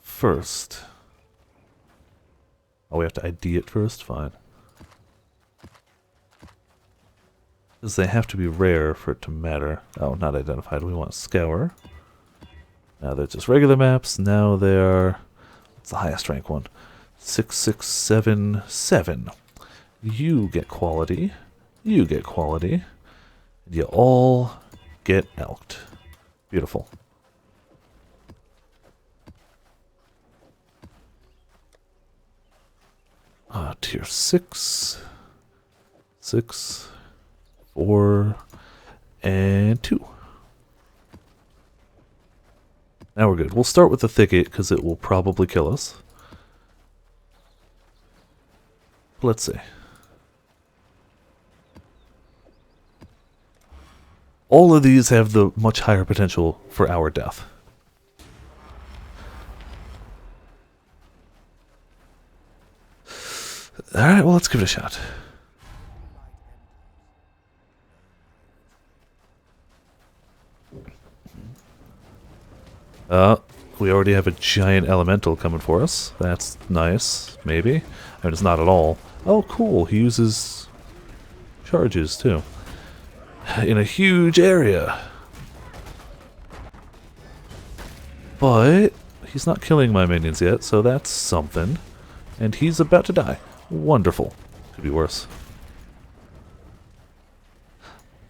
first. Oh, we have to ID it first? Fine. Because they have to be rare for it to matter. Oh, not identified. We want scour. Now they're just regular maps. Now they're... What's the highest rank one? 6677. You get quality. You get quality. And you all get elked. Beautiful. Tier 6. 6. 4. And 2. Now we're good. We'll start with the thicket because it will probably kill us. Let's see. All of these have the much higher potential for our death. Alright, well, let's give it a shot. We already have a giant elemental coming for us. That's nice, maybe. I mean, it's not at all. Oh, cool. He uses charges, too. In a huge area. But he's not killing my minions yet, so that's something. And he's about to die. Wonderful. Could be worse.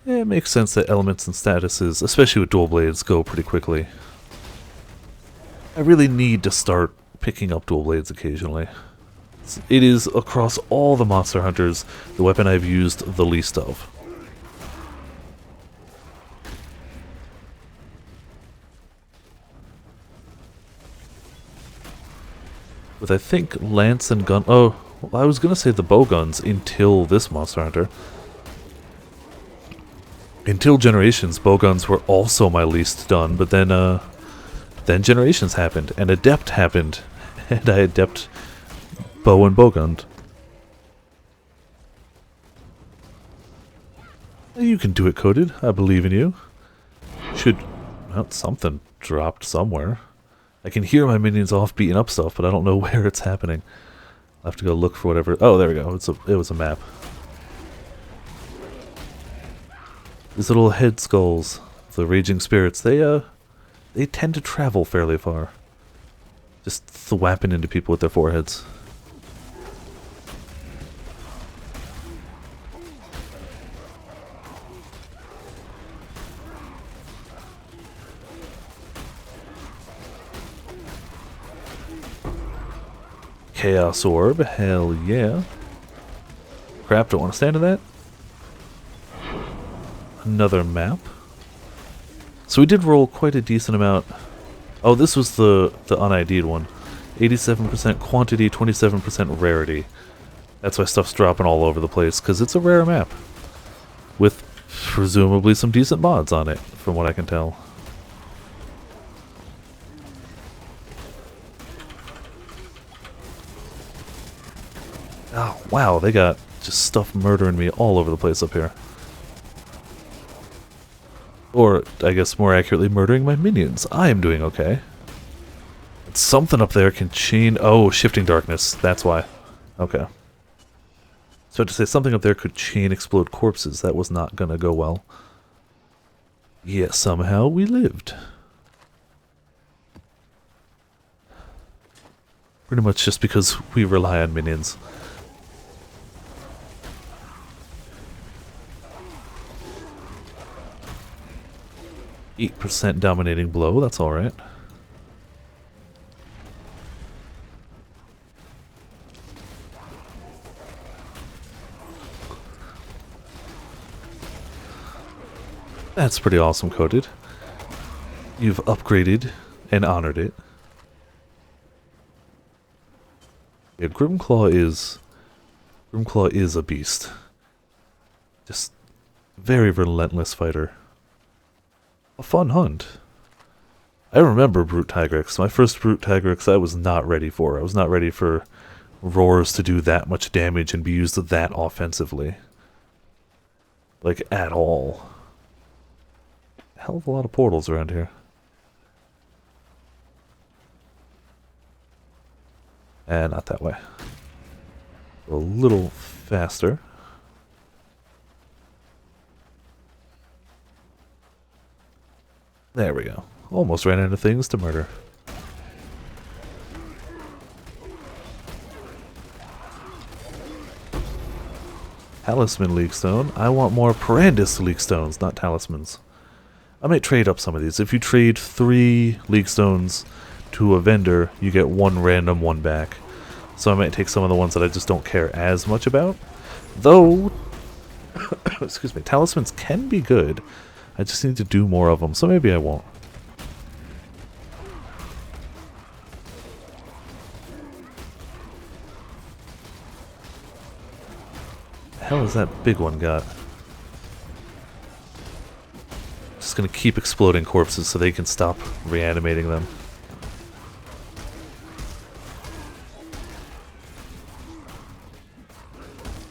It makes sense that elements and statuses, especially with dual blades, go pretty quickly. I really need to start picking up dual blades occasionally. It is, across all the Monster Hunters, the weapon I've used the least of. with, I think, lance and gun... Oh, well, I was going to say the bow guns until this Monster Hunter. Until Generations, bow guns were also my least done, but then Generations happened, and Adept happened, and I Adept bow and bow gunned. You can do it, Coded. I believe in you. Should... Well, something dropped somewhere. I can hear my minions off beating up stuff, but I don't know where it's happening. I'll have to go look for whatever... Oh, there we go. It was a map. These little head skulls, the raging spirits, they tend to travel fairly far. Just thwapping into people with their foreheads. Chaos Orb, hell yeah. Crap, don't want to stand in that. Another map. So we did roll quite a decent amount. Oh, this was the un-ID'd one. 87% quantity, 27% rarity. That's why stuff's dropping all over the place, because it's a rare map. With presumably some decent mods on it, from what I can tell. Oh, wow, they got just stuff murdering me all over the place up here. Or, I guess more accurately, murdering my minions. I am doing okay. Something up there can chain... Oh, Shifting Darkness. That's why. Okay. So to say something up there could chain explode corpses. That was not gonna go well. Yet somehow we lived. Pretty much just because we rely on minions. %, dominating blow, that's alright. That's pretty awesome, Coded. You've upgraded and honored it. Yeah, Grimclaw is a beast. Just very relentless fighter. A fun hunt. I remember Brute Tigrex. My first Brute Tigrex I was not ready for. I was not ready for roars to do that much damage and be used that offensively. Like, at all. Hell of a lot of portals around here. And not that way. A little faster. There we go. Almost ran out of things to murder. Talisman League Stone. I want more Parandus League Stones, not Talismans. I might trade up some of these. If you trade 3 League Stones to a vendor, you get 1 random, 1 back. So I might take some of the ones that I just don't care as much about. Though, excuse me, Talismans can be good. I just need to do more of them, so maybe I won't. The hell is that big one got? Just gonna keep exploding corpses so they can stop reanimating them.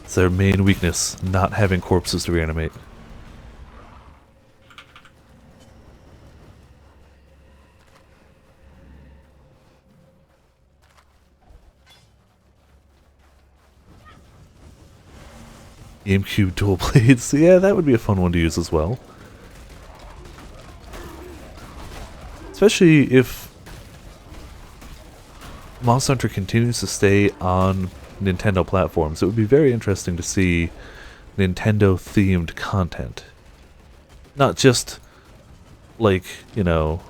It's their main weakness, not having corpses to reanimate. GameCube dual blades, yeah, that would be a fun one to use as well. Especially if Monster Hunter continues to stay on Nintendo platforms. It would be very interesting to see Nintendo-themed content. Not just, like, you know,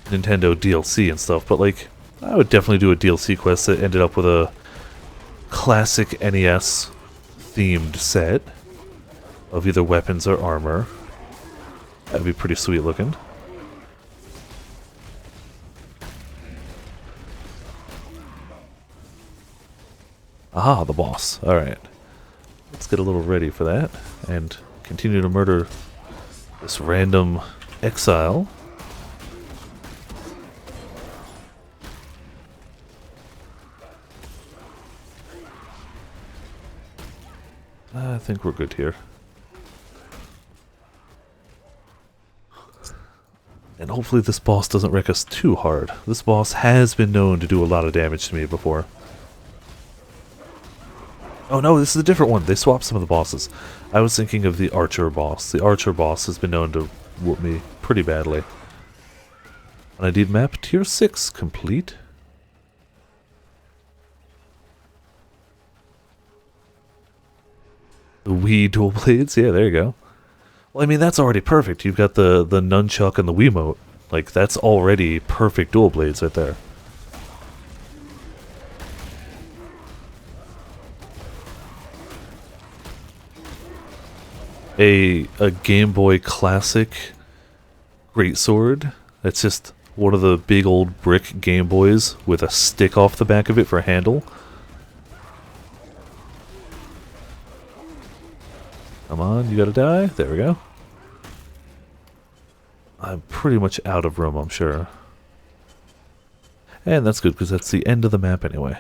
Nintendo DLC and stuff, but, like, I would definitely do a DLC quest that ended up with a classic NES themed set of either weapons or armor. That'd be pretty sweet looking. Aha, the boss. Alright. Let's get a little ready for that. And continue to murder this random exile. I think we're good here. And hopefully this boss doesn't wreck us too hard. This boss has been known to do a lot of damage to me before. Oh no, this is a different one. They swapped some of the bosses. I was thinking of the archer boss. The archer boss has been known to whoop me pretty badly. And I did map tier 6 complete. The Wii dual blades, yeah, there you go. Well, I mean, that's already perfect. You've got the nunchuck and the Wiimote. Like, that's already perfect dual blades right there. A Game Boy Classic greatsword. That's just one of the big old brick Game Boys with a stick off the back of it for a handle. Come on, you gotta die. There we go. I'm pretty much out of room, I'm sure. And that's good, because that's the end of the map anyway.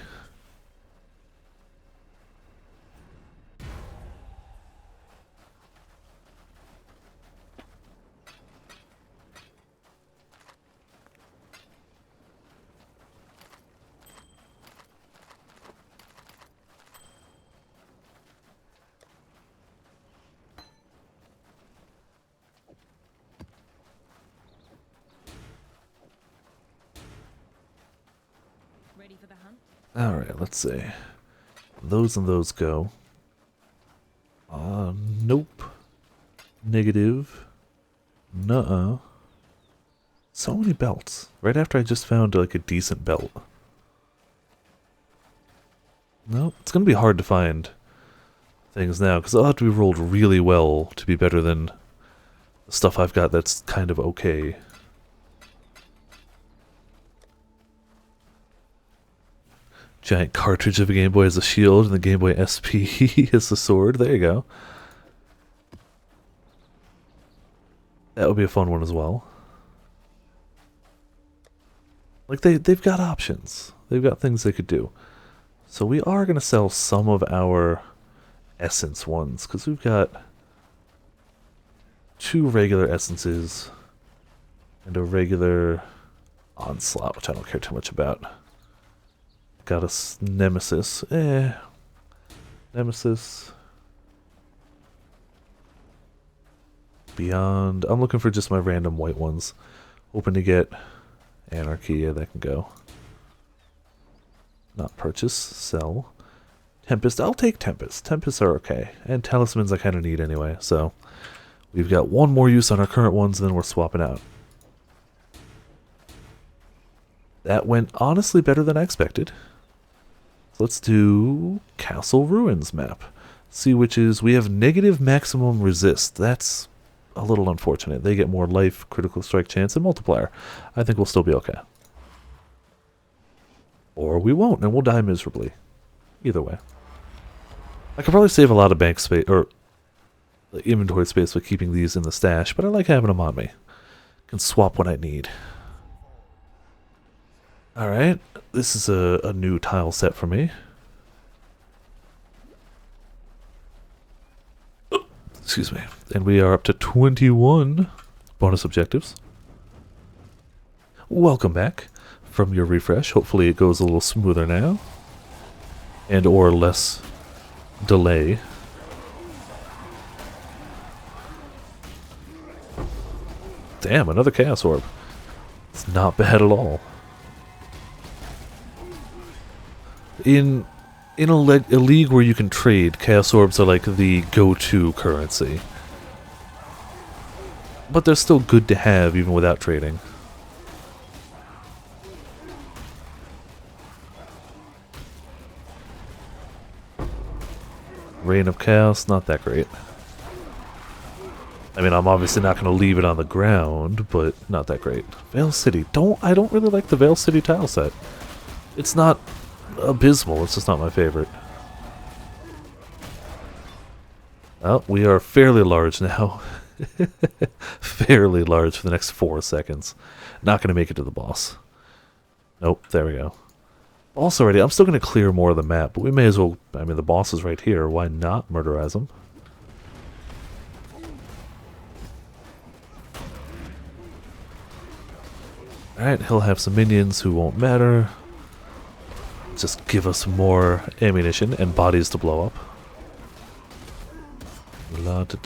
Alright, let's see. Those and those go. Nope. Negative. Nuh-uh. So many belts. Right after I just found, like, a decent belt. No, it's gonna be hard to find things now, because I'll have to be rolled really well to be better than the stuff I've got that's kind of okay. Giant cartridge of a Game Boy as a shield, and the Game Boy SP as a sword. There you go. That would be a fun one as well. Like, they've got options. They've got things they could do. So we are going to sell some of our essence ones, because we've got 2 regular essences and a regular onslaught, which I don't care too much about. Got a Nemesis. Nemesis. Beyond. I'm looking for just my random white ones. Hoping to get Anarchy. Yeah, that can go. Not purchase. Sell. Tempest. I'll take Tempest. Tempests are okay. And Talismans I kind of need anyway. So we've got one more use on our current ones, and then we're swapping out. That went honestly better than I expected. Let's do Castle Ruins map. See which is, we have negative maximum resist. That's a little unfortunate. They get more life, critical strike chance, and multiplier. I think we'll still be okay. Or we won't, and we'll die miserably. Either way. I could probably save a lot of bank space, or inventory space by keeping these in the stash, but I like having them on me. Can swap when I need. Alright, this is a new tile set for me. Oh, excuse me. And we are up to 21 bonus objectives. Welcome back from your refresh. Hopefully it goes a little smoother now. And or less delay. Damn, another Chaos Orb. It's not bad at all. In a league where you can trade, Chaos Orbs are like the go-to currency. But they're still good to have even without trading. Reign of Chaos, not that great. I mean, I'm obviously not going to leave it on the ground, but not that great. Veil City. I don't really like the Veil City tile set. It's not abysmal, it's just not my favorite. Well, we are fairly large now. Fairly large for the next 4 seconds. Not going to make it to the boss. Nope, there we go. Boss already. I'm still going to clear more of the map, but we may as well... I mean, the boss is right here. Why not murderize him? Alright, he'll have some minions who won't matter. Just give us more ammunition and bodies to blow up.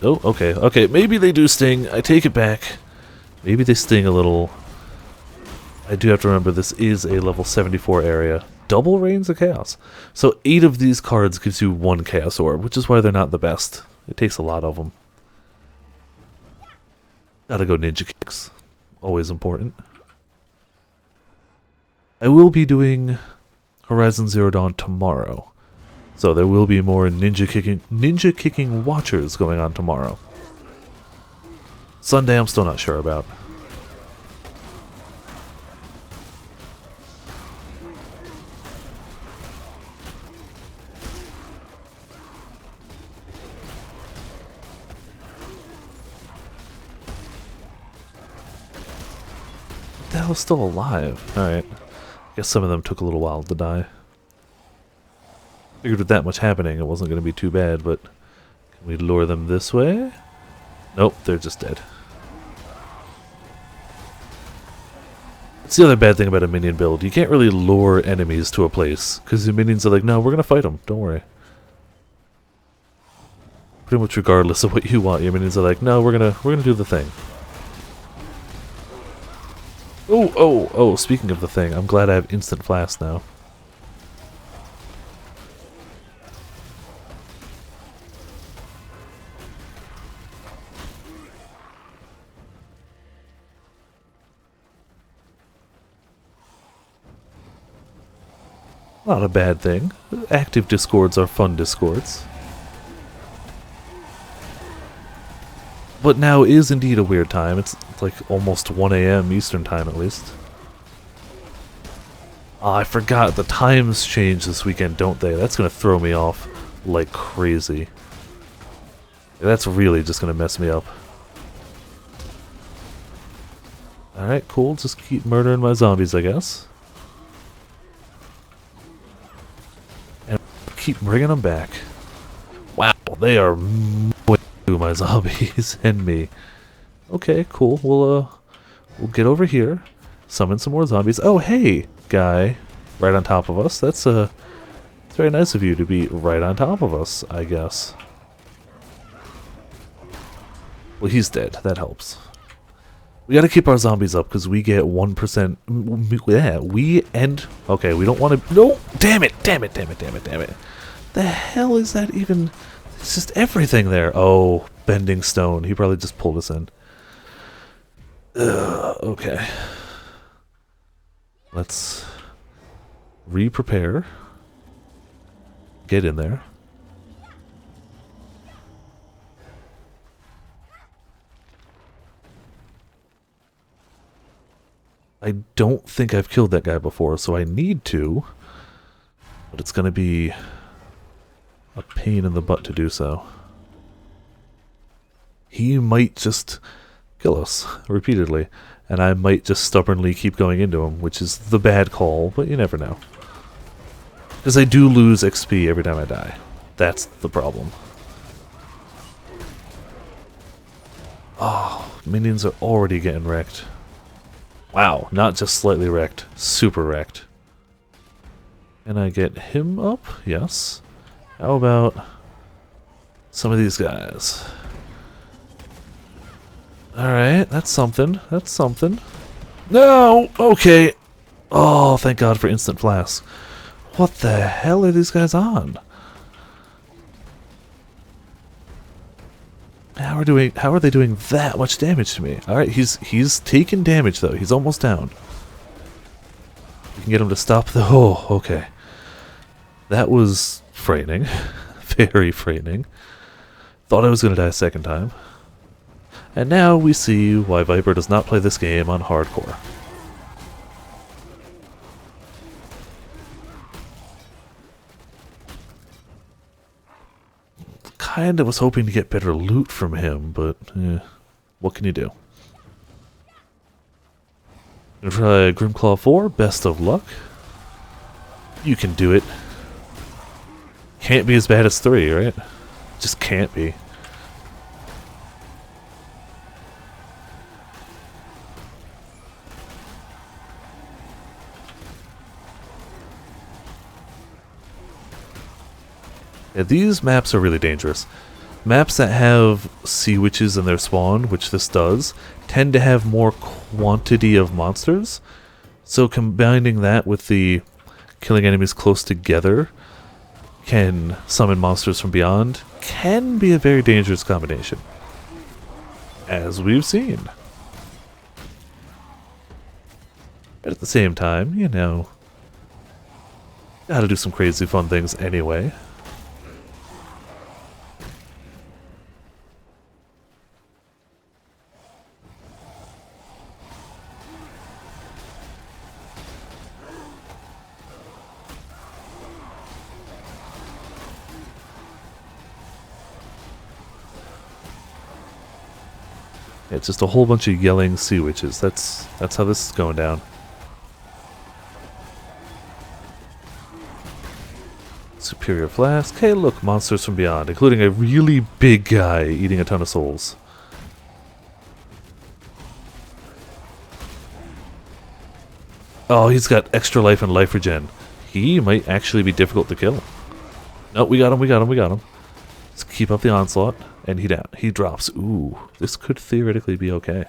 Oh, okay, okay. Maybe they do sting. I take it back. Maybe they sting a little. I do have to remember this is a level 74 area. Double Reigns of Chaos. So 8 of these cards gives you 1 Chaos Orb, which is why they're not the best. It takes a lot of them. Gotta go ninja kicks. Always important. I will be doing Horizon Zero Dawn tomorrow. So there will be more ninja kicking watchers going on tomorrow. Sunday I'm still not sure about. What the hell is still alive? Alright. Guess some of them took a little while to die. Figured with that much happening it wasn't going to be too bad, but can we lure them this way? Nope, they're just dead. That's the other bad thing about a minion build. You can't really lure enemies to a place, because the minions are like, no, we're going to fight them, don't worry. Pretty much regardless of what you want, your minions are like, no, we're gonna do the thing. Oh, speaking of the thing, I'm glad I have instant flash now. Not a bad thing. Active discords are fun discords. But now is indeed a weird time. It's like almost 1 AM Eastern time at least. Oh, I forgot the times change this weekend, don't they? That's going to throw me off like crazy. That's really just going to mess me up. Alright, cool. Just keep murdering my zombies, I guess. And keep bringing them back. Wow, they are way through my zombies and me. Okay, cool. We'll get over here. Summon some more zombies. Oh, hey, guy. Right on top of us. That's it's very nice of you to be right on top of us, I guess. Well, he's dead. That helps. We gotta keep our zombies up because we get 1%. Yeah, we end. Okay, we don't want to. No! Damn it! Damn it! Damn it! Damn it! Damn it! The hell is that even? It's just everything there. Oh, bending stone. He probably just pulled us in. Okay. Let's re-prepare. Get in there. I don't think I've killed that guy before, so I need to. But it's going to be a pain in the butt to do so. He might just kill us repeatedly, and I might just stubbornly keep going into him, which is the bad call, but you never know. Because I do lose XP every time I die. That's the problem. Oh, minions are already getting wrecked. Wow, not just slightly wrecked, super wrecked. Can I get him up? Yes. How about some of these guys? Alright, that's something. That's something. No! Okay. Oh, thank God for instant flask. What the hell are these guys on? How are they doing that much damage to me? Alright, he's taking damage though. He's almost down. We can get him to stop the... Oh, okay. That was frightening. Very frightening. Thought I was going to die a second time. And now we see why Viper does not play this game on hardcore. kind of was hoping to get better loot from him, but what can you do? Gonna try Grimclaw 4, best of luck. You can do it. Can't be as bad as 3, right? Just can't be. Yeah, these maps are really dangerous. Maps that have sea witches in their spawn, which this does, tend to have more quantity of monsters. So combining that with the killing enemies close together can summon monsters from beyond can be a very dangerous combination, as we've seen. But at the same time, you know, gotta do some crazy fun things anyway. It's just a whole bunch of yelling sea witches. That's how this is going down. Superior Flask. Hey, look, monsters from beyond, including a really big guy eating a ton of souls. Oh, he's got extra life and life regen. He might actually be difficult to kill. No, we got him, we got him, we got him. Let's keep up the onslaught. And he drops. Ooh, this could theoretically be okay.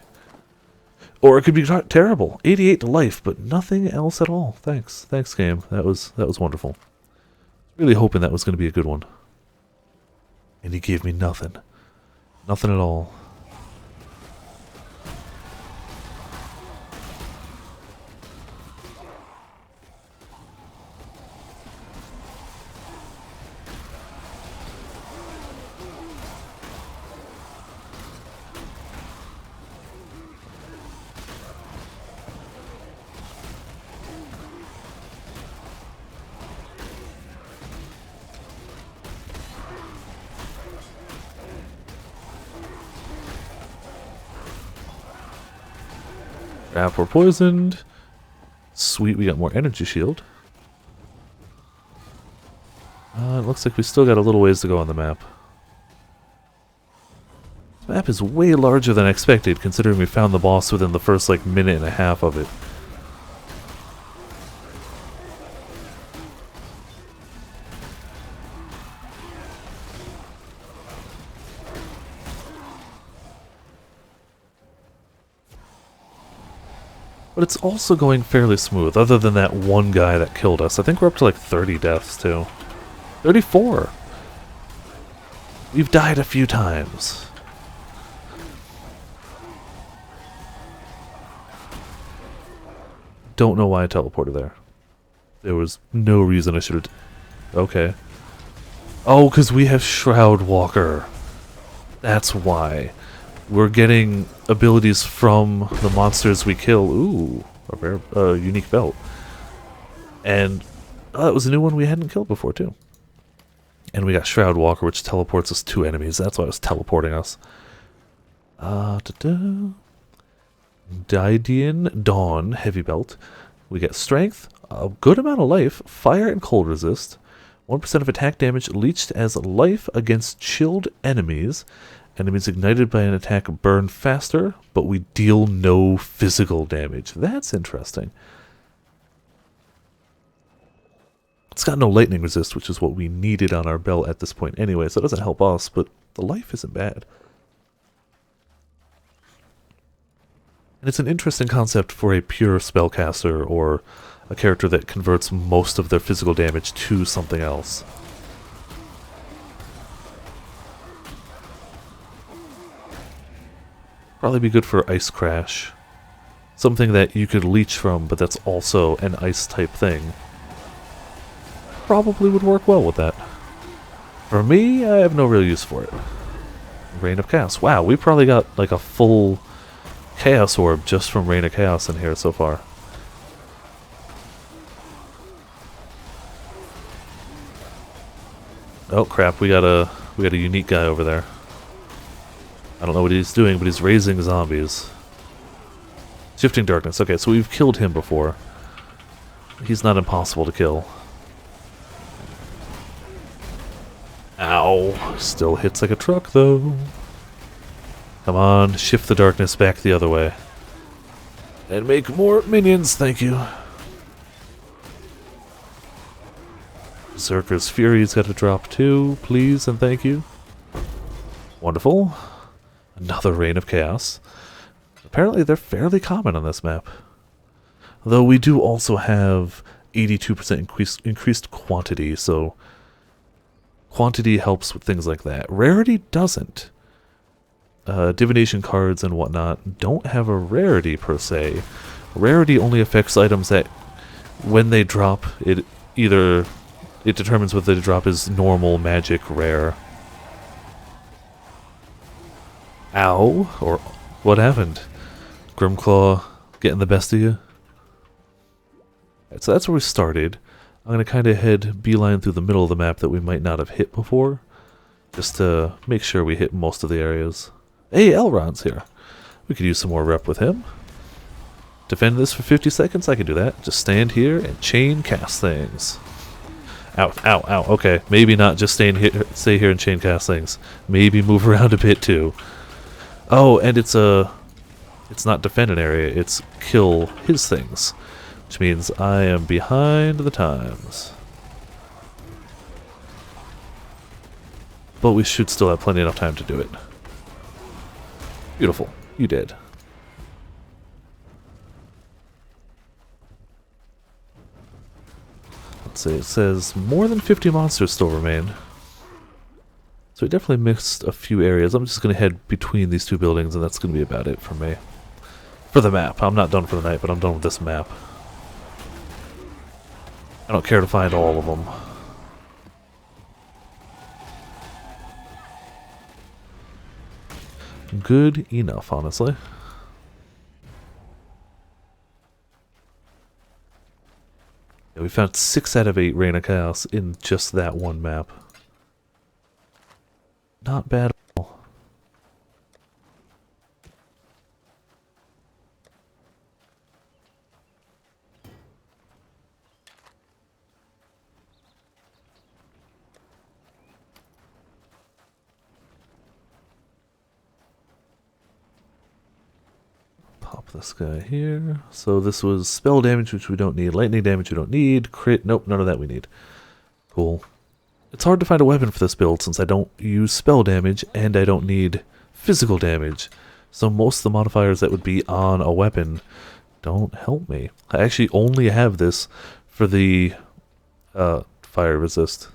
Or it could be terrible. 88 to life, but nothing else at all. Thanks. Thanks, game. That was wonderful. Really hoping that was going to be a good one. And he gave me nothing. Nothing at all. Crap, we're poisoned. Sweet, we got more energy shield. It looks like we still got a little ways to go on the map. This map is way larger than I expected, considering we found the boss within the first, like, minute and a half of it. But it's also going fairly smooth, other than that one guy that killed us. I think we're up to like 30 deaths, too. 34! We've died a few times. Don't know why I teleported there. There was no reason I should have... Okay. Oh, because we have Shroud Walker. That's why. We're getting abilities from the monsters we kill. Ooh, a rare, unique belt. And that was a new one we hadn't killed before, too. And we got Shroud Walker, which teleports us to enemies. That's why it was teleporting us. Didian Dawn, heavy belt. We get strength, a good amount of life, fire and cold resist, 1% of attack damage leached as life against chilled enemies. Enemies ignited by an attack burn faster, but we deal no physical damage. That's interesting. It's got no lightning resist, which is what we needed on our belt at this point anyway, so it doesn't help us, but the life isn't bad. And it's an interesting concept for a pure spellcaster or a character that converts most of their physical damage to something else. Probably be good for Ice Crash. Something that you could leech from, but that's also an ice type thing. Probably would work well with that. For me, I have no real use for it. Rain of Chaos. Wow, we probably got like a full Chaos Orb just from Rain of Chaos in here so far. Oh crap, we got a We got a unique guy over there. I don't know what he's doing, but he's raising zombies. Shifting darkness. Okay, so we've killed him before. He's not impossible to kill. Ow. Still hits like a truck, though. Come on, shift the darkness back the other way. And make more minions, thank you. Berserker's Fury's got to drop too, please and thank you. Wonderful. Another Reign of Chaos. Apparently they're fairly common on this map. Though we do also have 82% increased quantity, so quantity helps with things like that. Rarity doesn't. Divination cards and whatnot don't have a rarity per se. Rarity only affects items that when they drop, it determines whether the drop is normal, magic, rare. Ow! Or what happened? Grimclaw getting the best of you? Right, so that's where we started. I'm going to kind of head beeline through the middle of the map that we might not have hit before, just to make sure we hit most of the areas. Hey, Elrond's here. We could use some more rep with him. Defend this for 50 seconds? I can do that. Just stand here and chain cast things. Ow, ow, ow. Okay, maybe not just stay here and chain cast things. Maybe move around a bit too. Oh, and it's not defend an area, it's kill his things. Which means I am behind the times. But we should still have plenty enough time to do it. Beautiful. You did. Let's see, it says more than 50 monsters still remain. So we definitely mixed a few areas. I'm just going to head between these two buildings, and that's going to be about it for me. For the map. I'm not done for the night, but I'm done with this map. I don't care to find all of them. Good enough, honestly. Yeah, we found 6 out of 8 Reign of Chaos in just that one map. Not bad at all. Pop this guy here. So this was spell damage, which we don't need. Lightning damage we don't need. Crit, nope, none of that we need. Cool. It's hard to find a weapon for this build since I don't use spell damage and I don't need physical damage. So most of the modifiers that would be on a weapon don't help me. I actually only have this for the fire resist.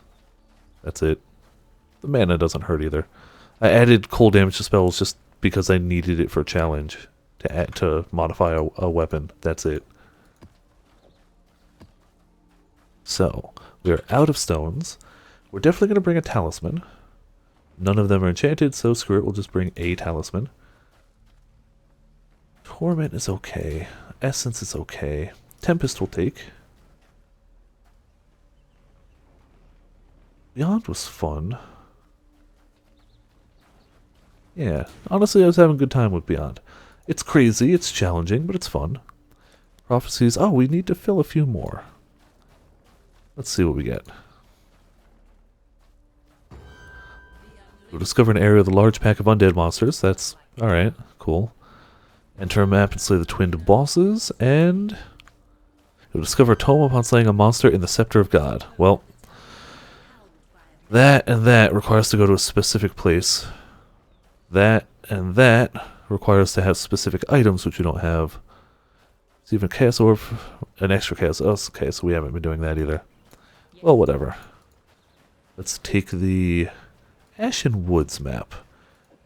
That's it. The mana doesn't hurt either. I added cold damage to spells just because I needed it for a challenge to modify a weapon. That's it. So, we're out of stones. We're definitely going to bring a talisman. None of them are enchanted, so screw it, we'll just bring a talisman. Torment is okay. Essence is okay. Tempest will take. Beyond was fun. Yeah, honestly I was having a good time with Beyond. It's crazy, it's challenging, but it's fun. Prophecies, oh, we need to fill a few more. Let's see what we get. We'll discover an area with a large pack of undead monsters. That's alright, cool. Enter a map and slay the twinned bosses, and you'll discover a tome upon slaying a monster in the Scepter of God. Well, that and that requires to go to a specific place. That and that requires to have specific items, which we don't have. It's even Chaos Orb, an extra Chaos. Oh, okay, so we haven't been doing that either. Well, whatever. Let's take the Ashen Woods map.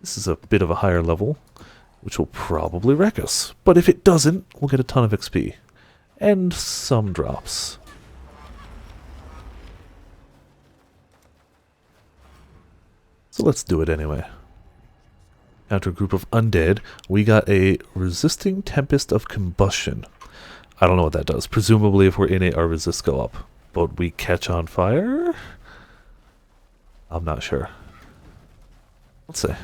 This is a bit of a higher level, which will probably wreck us. But if it doesn't, we'll get a ton of XP. And some drops. So let's do it anyway. After a group of undead, we got a resisting tempest of combustion. I don't know what that does. Presumably if we're in it, our resists go up. But we catch on fire? I'm not sure. Let's see.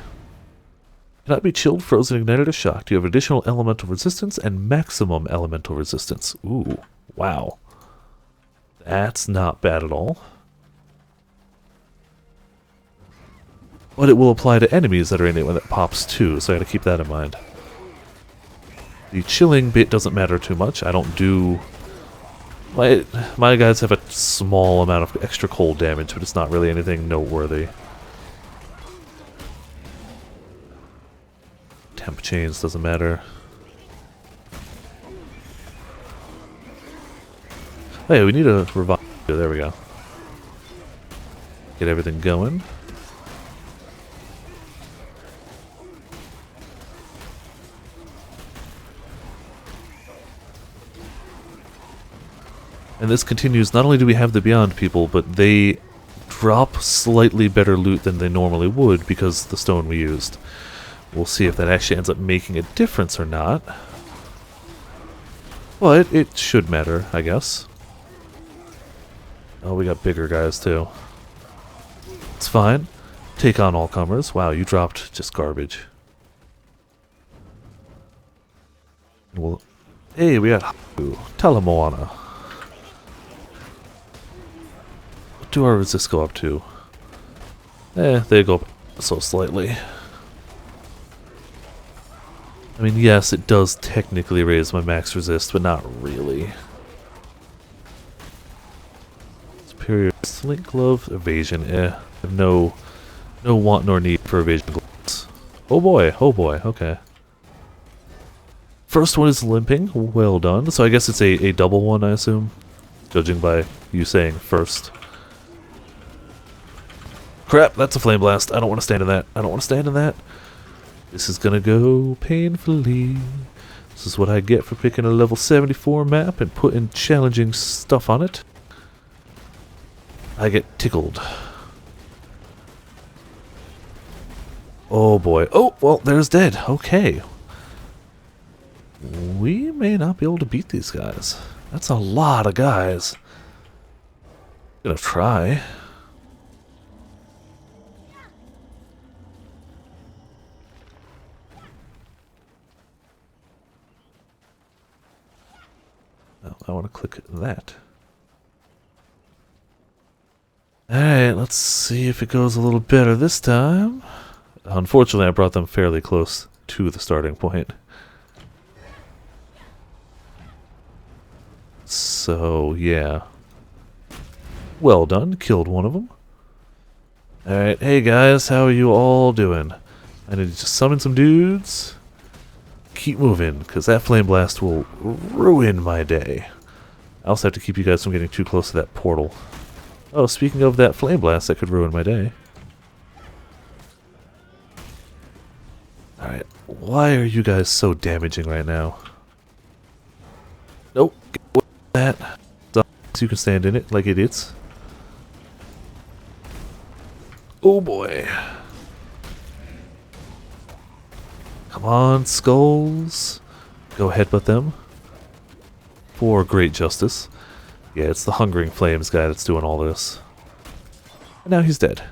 Cannot be chilled, frozen, ignited, or shocked. You have additional elemental resistance and maximum elemental resistance. Ooh, wow. That's not bad at all. But it will apply to enemies that are in it when it pops too, so I gotta keep that in mind. The chilling bit doesn't matter too much. I don't do... My guys have a small amount of extra cold damage, but it's not really anything noteworthy. Temp chains doesn't matter. Oh yeah, we need a revive. There we go. Get everything going. And this continues, not only do we have the Beyond people, but they drop slightly better loot than they normally would because of the stone we used. We'll see if that actually ends up making a difference or not. But it should matter, I guess. Oh, we got bigger guys too. It's fine. Take on all comers. Wow, you dropped just garbage. Well, hey, we got Haku. Talamoana. What do our resists go up to? They go up so slightly. I mean, yes, it does technically raise my max resist, but not really. Superior Slink Glove, Evasion, I have no want nor need for Evasion Gloves. Oh boy, okay. First one is limping, well done. So I guess it's a double one, I assume, judging by you saying first. Crap, that's a Flame Blast. I don't want to stand in that. This is gonna go painfully. This is what I get for picking a level 74 map and putting challenging stuff on it. I get tickled. Oh boy. Oh, well, there's dead. Okay. We may not be able to beat these guys. That's a lot of guys. Gonna try. Oh, I want to click that. Alright, let's see if it goes a little better this time. Unfortunately, I brought them fairly close to the starting point. So, yeah. Well done, killed one of them. Alright, hey guys, how are you all doing? I need to summon some dudes. Keep moving, because that Flame Blast will ruin my day. I also have to keep you guys from getting too close to that portal. Oh, speaking of that Flame Blast, that could ruin my day. Alright, why are you guys so damaging right now? Nope, get away from that. So you can stand in it like idiots. Oh boy. Come on, skulls. Go headbutt them. For great justice. Yeah, it's the Hungering Flames guy that's doing all this. And now he's dead.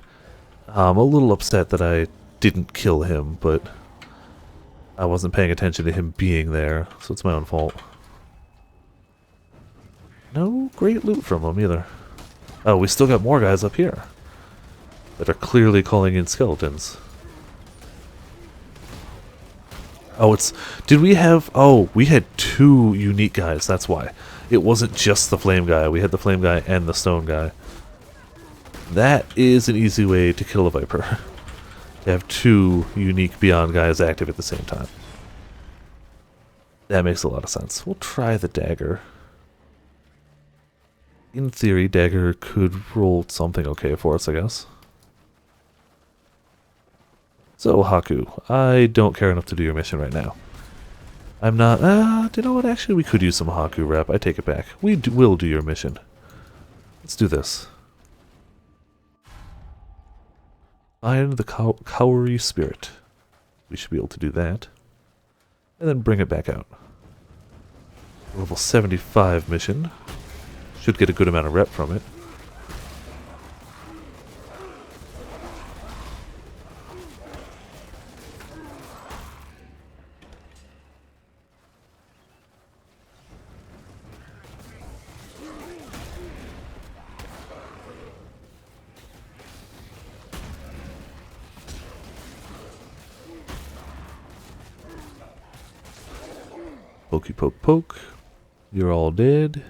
I'm a little upset that I didn't kill him, but I wasn't paying attention to him being there, so it's my own fault. No great loot from him either. Oh, we still got more guys up here that are clearly calling in skeletons. Oh, did we have... Oh, we had two unique guys, that's why. It wasn't just the flame guy, we had the flame guy and the stone guy. That is an easy way to kill a viper. To have two unique beyond guys active at the same time. That makes a lot of sense. We'll try the dagger. In theory, dagger could roll something okay for us, I guess. So, Haku, I don't care enough to do your mission right now. I'm not... you know what? Actually, we could use some Haku rep. I take it back. Will do your mission. Let's do this. Find the Cowrie Spirit. We should be able to do that. And then bring it back out. Level 75 mission. Should get a good amount of rep from it. Pokey poke poke. You're all dead.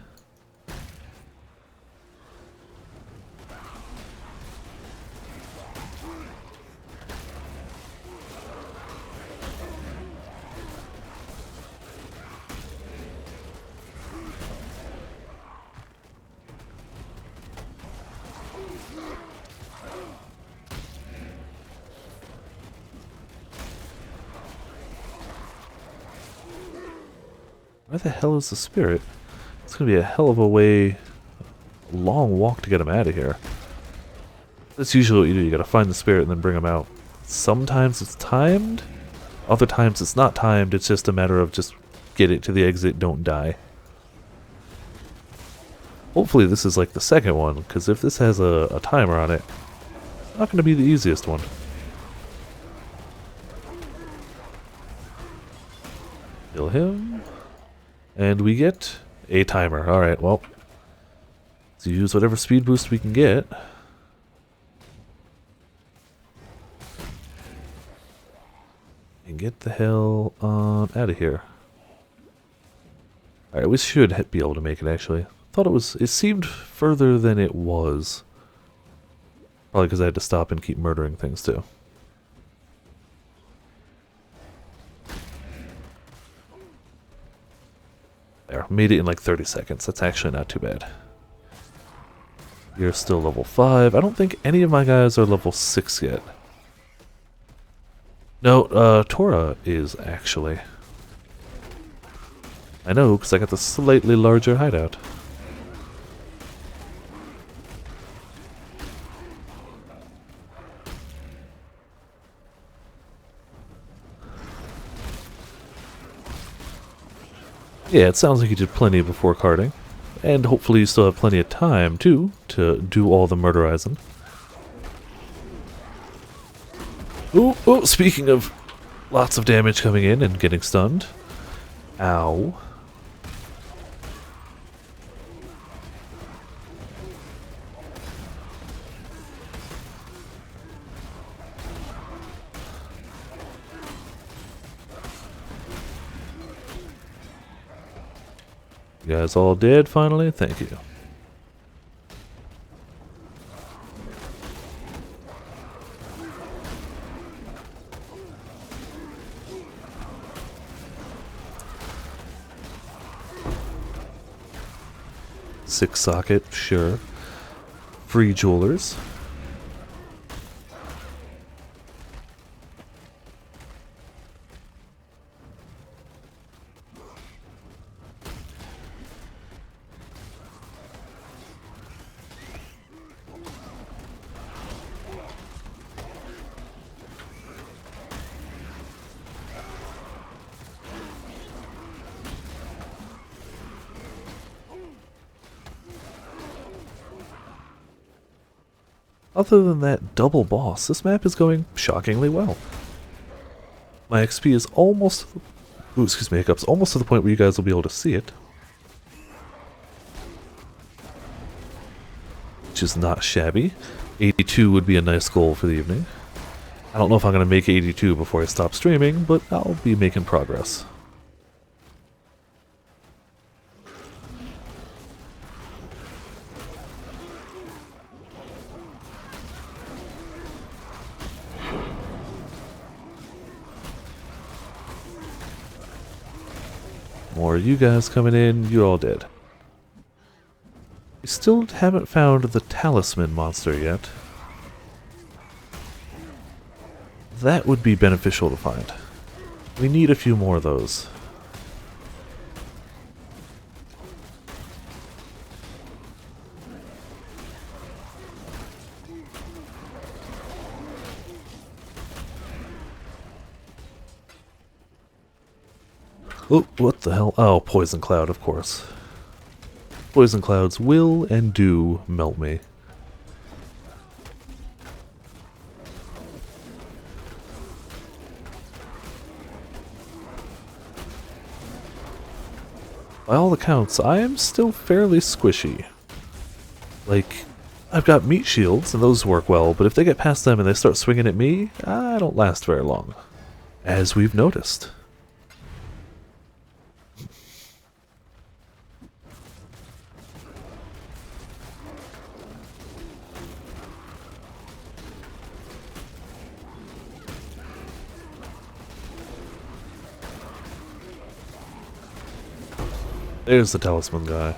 Where the hell is the spirit? It's gonna be a hell of a long walk to get him out of here. That's usually what you do. You gotta find the spirit and then bring him out. Sometimes it's timed. Other times it's not timed. It's just a matter of just get it to the exit, don't die. Hopefully this is like the second one, because if this has a timer on it, it's not gonna be the easiest one. Kill him. And we get a timer. Alright, well, let's use whatever speed boost we can get. And get the hell on out of here. Alright, we should be able to make it actually. Thought it seemed further than it was. Probably because I had to stop and keep murdering things too. There, made it in like 30 seconds. That's actually not too bad. You're still level 5. I don't think any of my guys are level 6 yet. No, Tora is actually. I know, because I got the slightly larger hideout. Yeah, it sounds like you did plenty before carding. And hopefully you still have plenty of time, too, to do all the murderizing. Ooh, speaking of lots of damage coming in and getting stunned. Ow. You guys all dead finally? Thank you. Six socket, sure. Free jewelers. Other than that double boss, this map is going shockingly well. My XP is almost... Ooh, excuse me, hiccups. Almost to the point where you guys will be able to see it. Which is not shabby. 82 would be a nice goal for the evening. I don't know if I'm going to make 82 before I stop streaming, but I'll be making progress. More you guys coming in, you're all dead. We still haven't found the talisman monster yet. That would be beneficial to find. We need a few more of those. Oh, what the hell? Oh, poison cloud, of course. Poison clouds will and do melt me. By all accounts, I am still fairly squishy. Like, I've got meat shields, and those work well, but if they get past them and they start swinging at me, I don't last very long. As we've noticed. There's the talisman guy.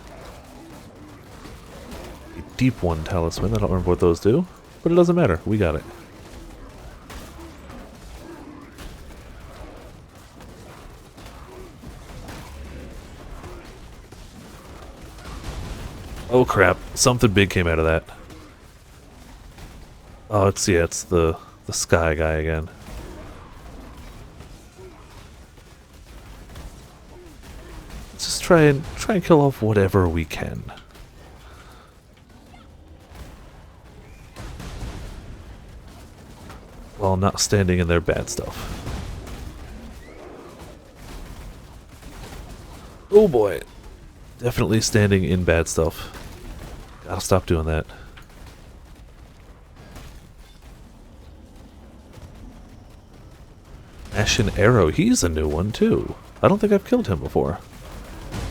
A deep one talisman. I don't remember what those do, but it doesn't matter. We got it. Oh crap, something big came out of that. Oh, it's the sky guy again. Let's just try and kill off whatever we can. While not standing in their bad stuff. Oh boy. Definitely standing in bad stuff. Gotta stop doing that. Ashen Arrow, he's a new one too. I don't think I've killed him before.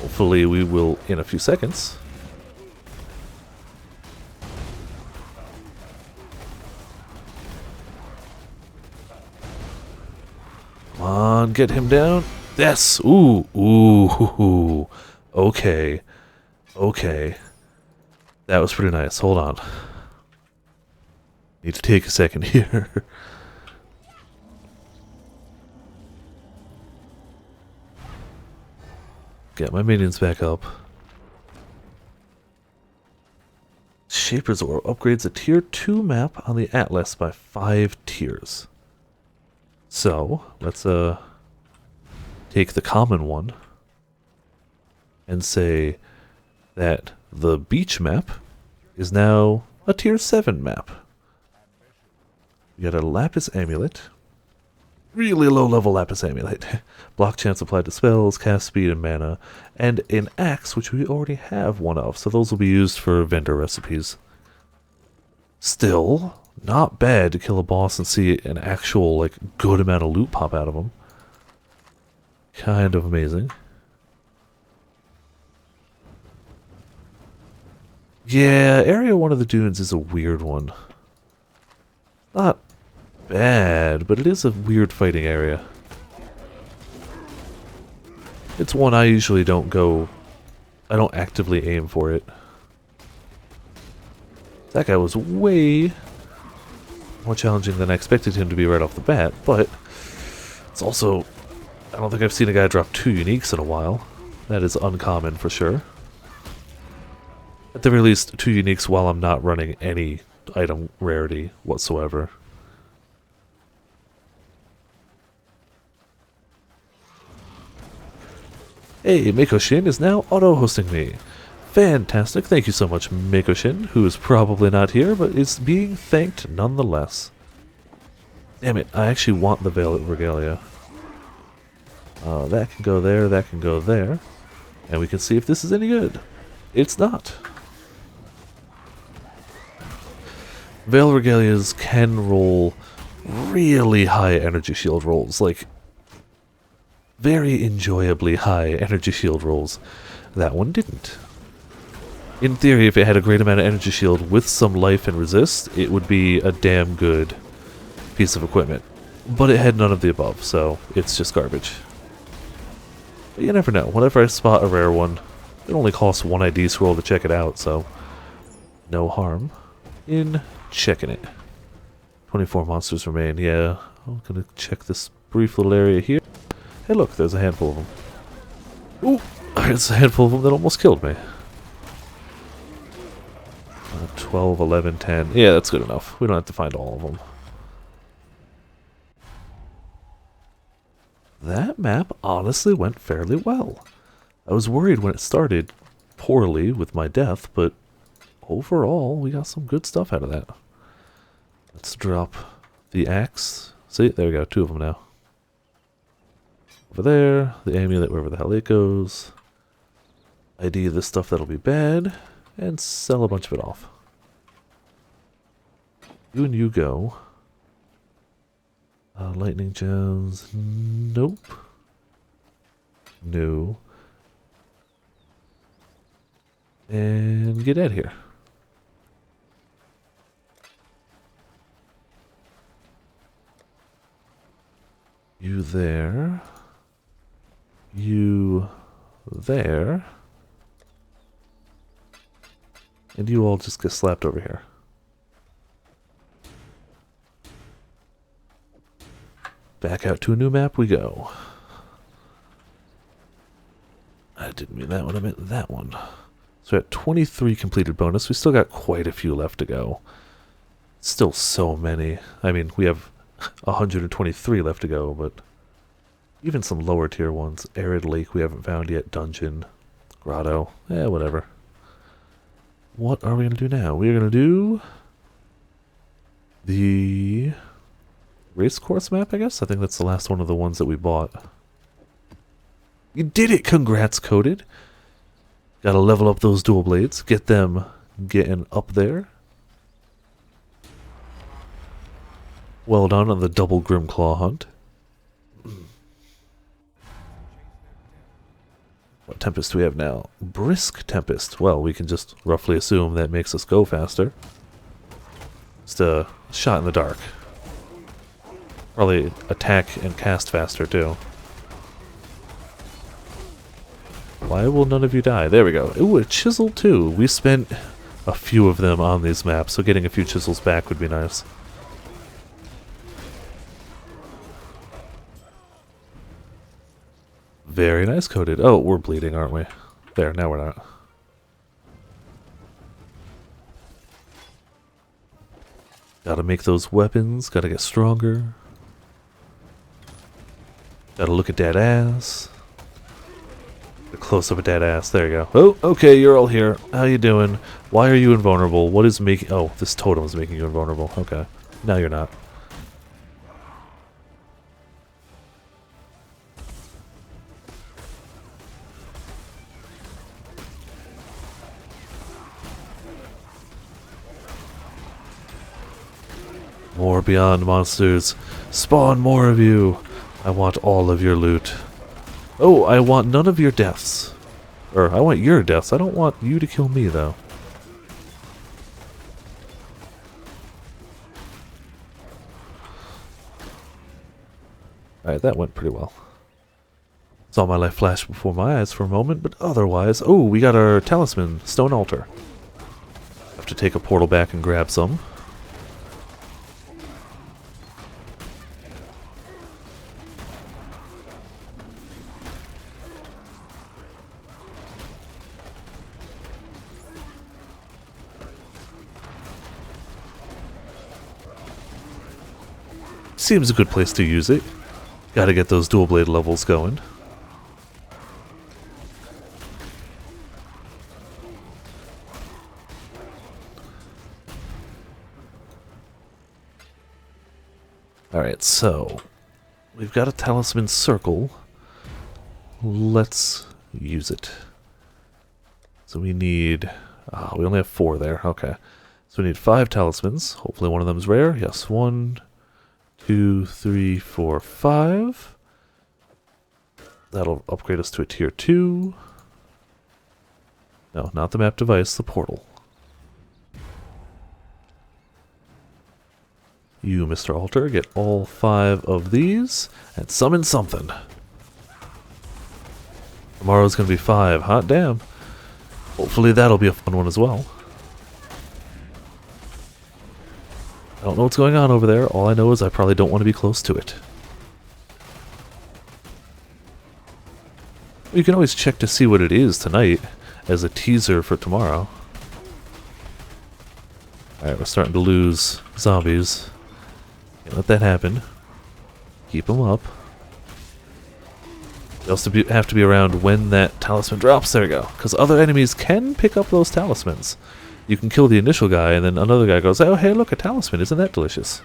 Hopefully we will in a few seconds. Come on, get him down. Yes! Ooh, ooh, okay. Okay. That was pretty nice. Hold on. Need to take a second here. Get my minions back up. Shaper's Orb upgrades a tier 2 map on the Atlas by 5 tiers. So, let's take the common one and say that the beach map is now a tier 7 map. We got a Lapis Amulet. Really low level Lapis Amulet. Block chance applied to spells, cast speed, and mana. And an axe, which we already have one of, so those will be used for vendor recipes. Still, not bad to kill a boss and see an actual, like, good amount of loot pop out of him. Kind of amazing. Yeah, Area 1 of the Dunes is a weird one. Not bad, but it is a weird fighting area. It's one I usually don't go... I don't actively aim for it. That guy was way more challenging than I expected him to be right off the bat, but it's also... I don't think I've seen a guy drop 2 uniques in a while. That is uncommon for sure. At the very least, 2 uniques while I'm not running any item rarity whatsoever. Hey, Makoshin is now auto-hosting me. Fantastic, thank you so much, Makoshin, who is probably not here, but is being thanked nonetheless. Damn it, I actually want the Veil Regalia. That can go there, that can go there. And we can see if this is any good. It's not. Veil Regalias can roll really high energy shield rolls, like very enjoyably high energy shield rolls. That one didn't. In theory, if it had a great amount of energy shield with some life and resist, it would be a damn good piece of equipment. But it had none of the above, so it's just garbage. But you never know. Whenever I spot a rare one, it only costs 1 ID scroll to check it out, so no harm in checking it. 24 monsters remain. Yeah, I'm gonna check this brief little area here. Hey look, there's a handful of them. Ooh, there's a handful of them that almost killed me. 12, 11, 10. Yeah, that's good enough. We don't have to find all of them. That map honestly went fairly well. I was worried when it started poorly with my death, but overall, we got some good stuff out of that. Let's drop the axe. See, there we go, 2 of them now. Over there, the amulet wherever the hell it goes. ID this stuff that'll be bad, and sell a bunch of it off. You and you go. Lightning gems, nope. No. And get out of here. You there. You there. And you all just get slapped over here. Back out to a new map we go. I didn't mean that one, I meant that one. So we're at 23 completed bonus. We still got quite a few left to go. Still so many. I mean, we have 123 left to go, but even some lower tier ones. Arid Lake we haven't found yet. Dungeon. Grotto. Whatever. What are we going to do now? We're going to do the race course map, I guess? I think that's the last one of the ones that we bought. You did it! Congrats, Coded! Gotta level up those dual blades. Get them getting up there. Well done on the double Grimclaw hunt. What Tempest do we have now? Brisk Tempest. Well, we can just roughly assume that makes us go faster. Just a shot in the dark. Probably attack and cast faster, too. Why will none of you die? There we go. Ooh, a chisel, too. We spent a few of them on these maps, so getting a few chisels back would be nice. Very nice, Coded. Oh, we're bleeding, aren't we? There, now we're not. Gotta make those weapons, gotta get stronger. Gotta look at that ass. A close up at that ass, there you go. Oh, okay, you're all here. How you doing? Why are you invulnerable? What is making... Oh, this totem is making you invulnerable. Okay. Now you're not. More beyond monsters. Spawn more of you. I want all of your loot. Oh, I want none of your deaths. Or, I want your deaths. I don't want you to kill me, though. Alright, that went pretty well. Saw my life flash before my eyes for a moment, but otherwise... Oh, we got our talisman, Stone Altar. Have to take a portal back and grab some. Seems a good place to use it. Gotta get those dual blade levels going. Alright, so we've got a talisman circle. Let's use it. So we need... we only have 4 there. Okay. So we need 5 talismans. Hopefully one of them is rare. Yes, 1, 2, 3, 4, 5. That'll upgrade us to a tier 2. No, not the map device, the portal. You, Mr. Altar, get all 5 of these and summon something. Tomorrow's gonna be 5. Hot damn. Hopefully that'll be a fun one as well. I don't know what's going on over there. All I know is I probably don't want to be close to it. You can always check to see what it is tonight as a teaser for tomorrow. Alright, we're starting to lose zombies. Can't let that happen. Keep them up. You also have to be around when that talisman drops. There we go. Because other enemies can pick up those talismans. You can kill the initial guy, and then another guy goes, oh, hey, look, a talisman. Isn't that delicious?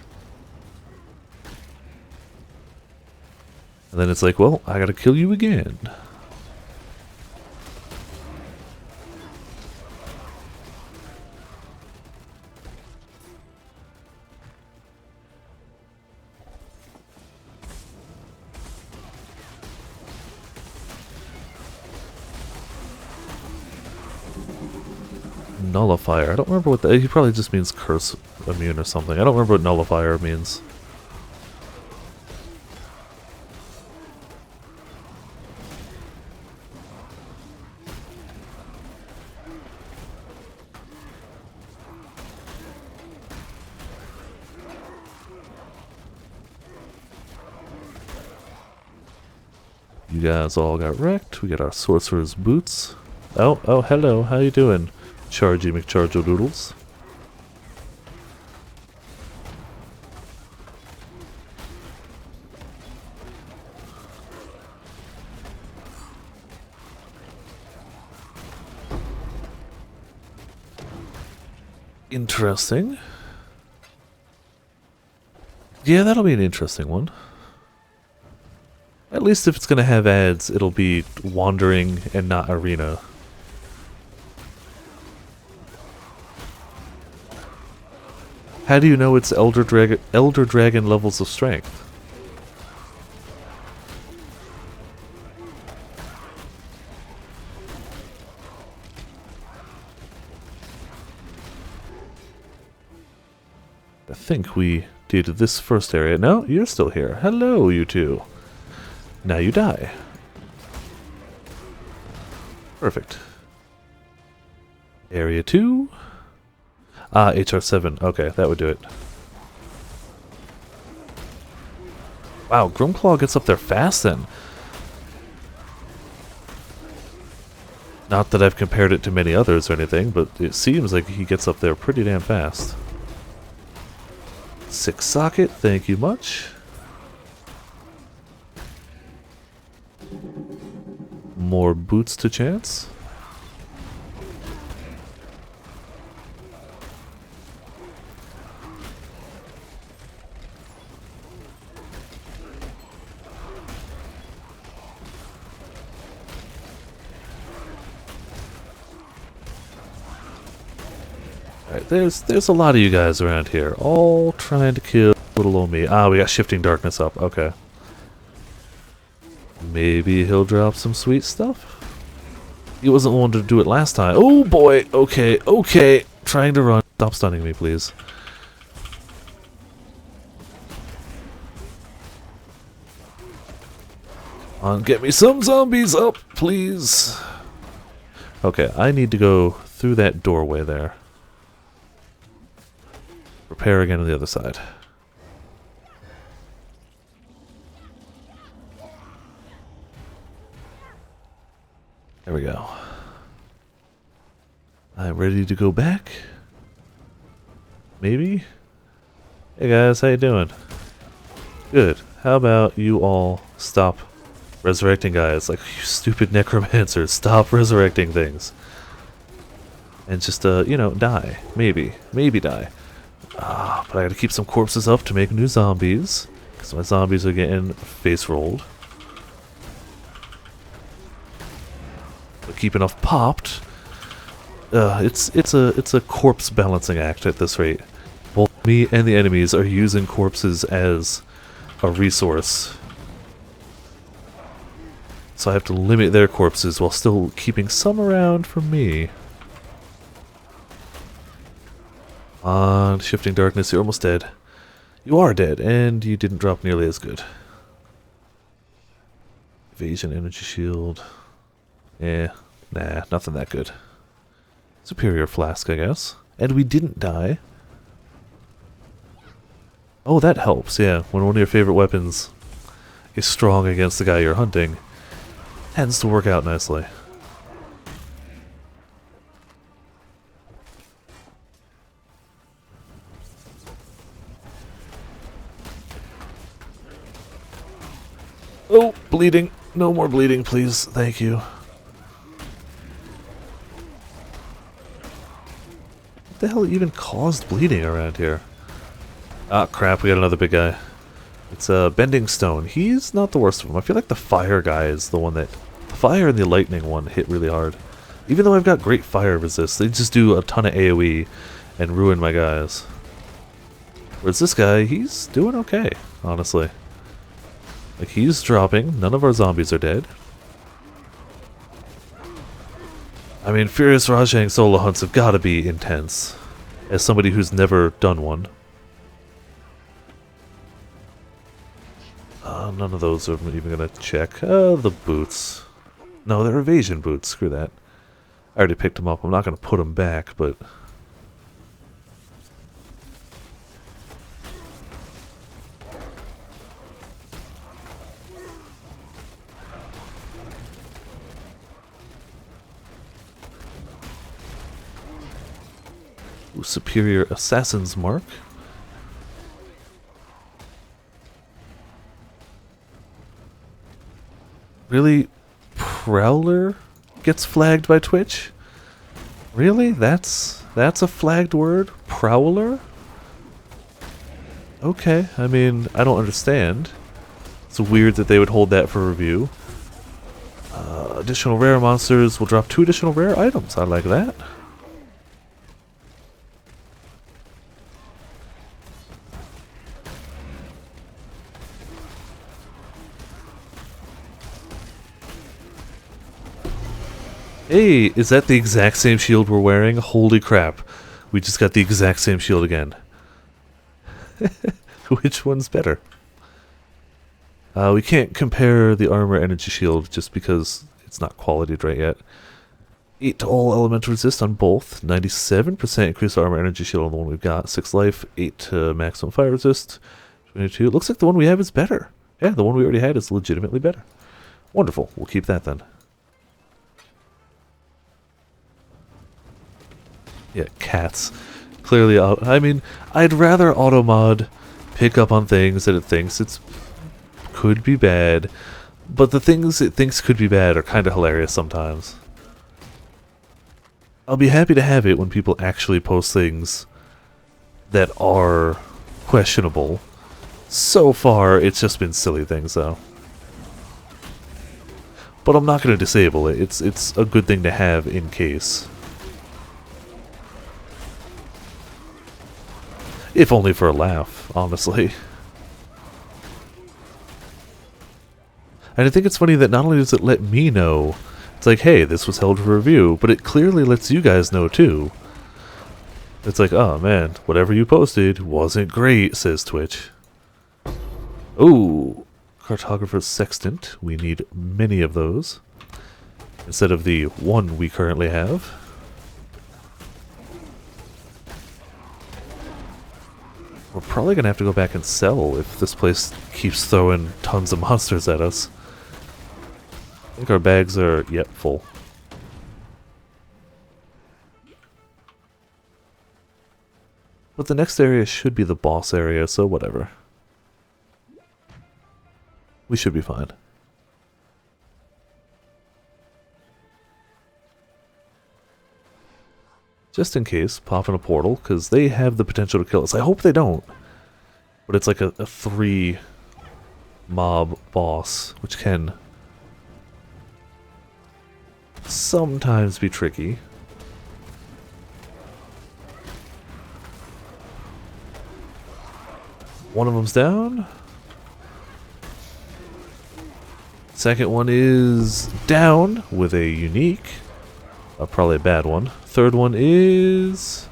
And then it's like, well, I gotta kill you again. Nullifier. I don't remember what that... He probably just means curse immune or something. I don't remember what nullifier means. You guys all got wrecked. We got our sorcerer's boots. Oh, hello. How you doing? Chargy McCharjo Doodles. Interesting. Yeah, that'll be an interesting one. At least if it's going to have ads, it'll be wandering and not arena. How do you know it's Elder Dragon levels of strength? I think we did this first area. No, you're still here. Hello, you two. Now you die. Perfect. Area 2. Ah, HR7. Okay, that would do it. Wow, Grimclaw gets up there fast then. Not that I've compared it to many others or anything, but it seems like he gets up there pretty damn fast. 6 socket, thank you much. More boots to chance. Alright, there's a lot of you guys around here, all trying to kill little old me. Ah, we got shifting darkness up, okay. Maybe he'll drop some sweet stuff? He wasn't one to do it last time. Oh boy, okay. Trying to run. Stop stunning me, please. Come on, get me some zombies up, please. Okay, I need to go through that doorway there. Prepare again on the other side. There we go. I'm ready to go back. Maybe? Hey guys, how you doing? Good. How about you all stop resurrecting guys? Like, you stupid necromancers, stop resurrecting things. And just, you know, die. Maybe. Maybe die. Ah, but I gotta keep some corpses up to make new zombies. Because my zombies are getting face rolled. But keep enough popped. It's a corpse balancing act at this rate. Both me and the enemies are using corpses as a resource. So I have to limit their corpses while still keeping some around for me. On shifting darkness, you're almost dead. You are dead, and you didn't drop nearly as good. Evasion energy shield. Yeah, nah, nothing that good. Superior flask, I guess. And we didn't die. Oh, that helps, yeah. When one of your favorite weapons is strong against the guy you're hunting, tends to work out nicely. Oh, bleeding. No more bleeding, please. Thank you. What the hell even caused bleeding around here? Ah, crap, we got another big guy. It's Bending Stone. He's not the worst of them. I feel like the fire guy is the one that... The fire and the lightning one hit really hard. Even though I've got great fire resist, they just do a ton of AoE and ruin my guys. Whereas this guy, he's doing okay, honestly. Like, he's dropping. None of our zombies are dead. I mean, Furious Rajang solo hunts have got to be intense. As somebody who's never done one. None of those are even going to check. The boots. No, they're evasion boots. Screw that. I already picked them up. I'm not going to put them back, but... Superior Assassin's Mark. Really? Prowler gets flagged by Twitch? Really? That's a flagged word? Prowler? Okay, I mean, I don't understand. It's weird that they would hold that for review. Additional rare monsters will drop 2 additional rare items. I like that. Hey, is that the exact same shield we're wearing? Holy crap. We just got the exact same shield again. Which one's better? We can't compare the armor energy shield just because it's not qualityed right yet. 8 to all elemental resist on both. 97% increased armor energy shield on the one we've got. 6 life. 8 to maximum fire resist. 22. It looks like the one we have is better. Yeah, the one we already had is legitimately better. Wonderful. We'll keep that then. Yeah, cats. Clearly, I mean, I'd rather automod pick up on things that it thinks could be bad, but the things it thinks could be bad are kind of hilarious sometimes. I'll be happy to have it when people actually post things that are questionable. So far, it's just been silly things, though. But I'm not going to disable it. It's a good thing to have in case. If only for a laugh, honestly. And I think it's funny that not only does it let me know, it's like, hey, this was held for review, but it clearly lets you guys know too. It's like, oh man, whatever you posted wasn't great, says Twitch. Ooh, Cartographer's Sextant. We need many of those, instead of the one we currently have. We're probably going to have to go back and sell if this place keeps throwing tons of monsters at us. I think our bags are, yep, full. But the next area should be the boss area, so whatever. We should be fine. Just in case, pop in a portal, because they have the potential to kill us. I hope they don't. But it's like a 3 mob boss, which can sometimes be tricky. One of them's down. Second one is down with a unique. Probably a bad one. Third one is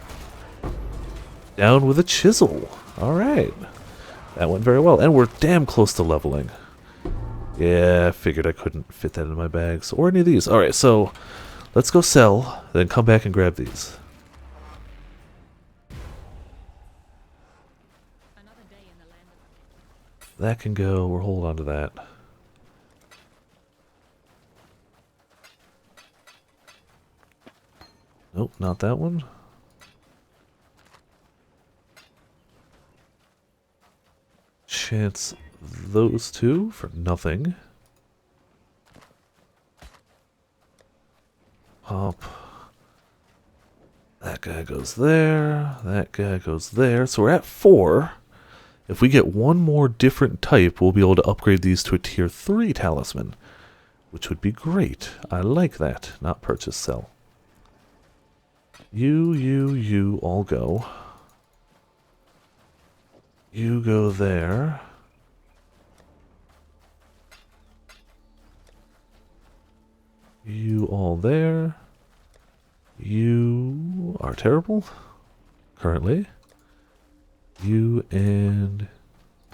down with a chisel. Alright. That went very well. And we're damn close to leveling. Yeah, I figured I couldn't fit that in my bags. Or any of these. Alright, so let's go sell, then come back and grab these. That can go. We'll hold on to that. Nope, not that one. Chance those two for nothing. Pop. That guy goes there. That guy goes there. So we're at 4. If we get one more different type, we'll be able to upgrade these to a tier 3 talisman, which would be great. I like that. Not purchase, sell. You all go. You go there. You all there. You are terrible, currently. You and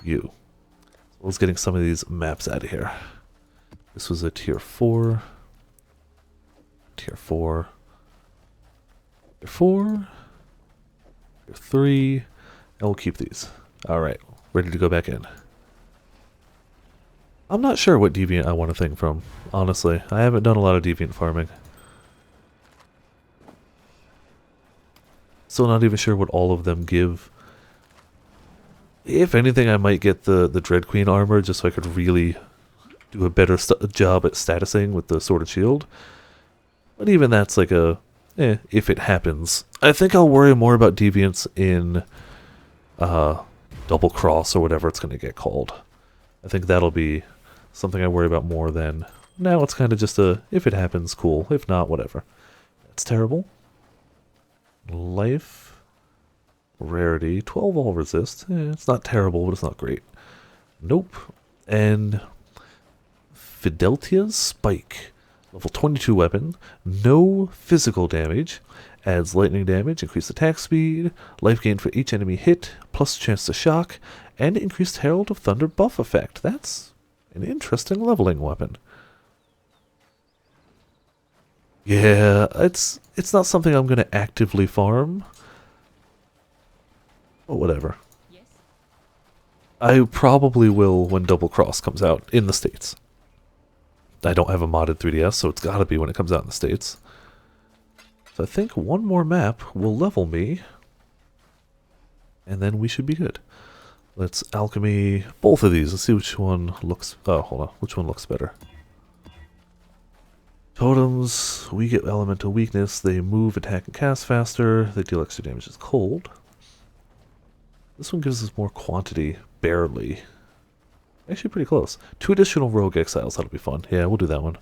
you. So let's getting some of these maps out of here. This was a tier 4. Tier 4. Tier 4. Tier 3. And we'll keep these. Alright, ready to go back in. I'm not sure what deviant I want a thing from, honestly. I haven't done a lot of deviant farming. Still not even sure what all of them give. If anything, I might get the Dread Queen armor just so I could really do a better job at statusing with the Sword and Shield. But even that's like a, if it happens. I think I'll worry more about Deviants in Double Cross or whatever it's going to get called. I think that'll be something I worry about more than, now it's kind of just a, if it happens, cool. If not, whatever. That's terrible. Life. Rarity. 12 all resist. It's not terrible, but it's not great. Nope. And Fideltia's Spike. Level 22 weapon. No physical damage. Adds lightning damage, increased attack speed, life gain for each enemy hit, plus chance to shock, and increased Herald of Thunder buff effect. That's an interesting leveling weapon. Yeah, it's not something I'm going to actively farm. But whatever. Yes. I probably will when Double Cross comes out in the States. I don't have a modded 3DS, so it's got to be when it comes out in the States. So I think one more map will level me, and then we should be good. Let's alchemy both of these. Let's see which one looks... Oh, hold on. Which one looks better? Totems. We get elemental weakness. They move, attack, and cast faster. They deal extra damage as cold. This one gives us more quantity. Barely. Actually pretty close. 2 additional rogue exiles. That'll be fun. Yeah, we'll do that one.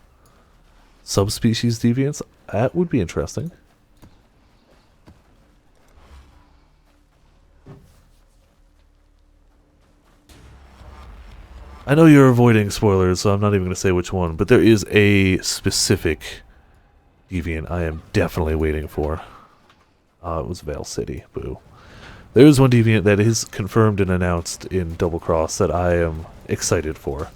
Subspecies deviants. That would be interesting. I know you're avoiding spoilers, so I'm not even going to say which one, but there is a specific deviant I am definitely waiting for. It was Vale City. Boo. There is one deviant that is confirmed and announced in Double Cross that I am excited for.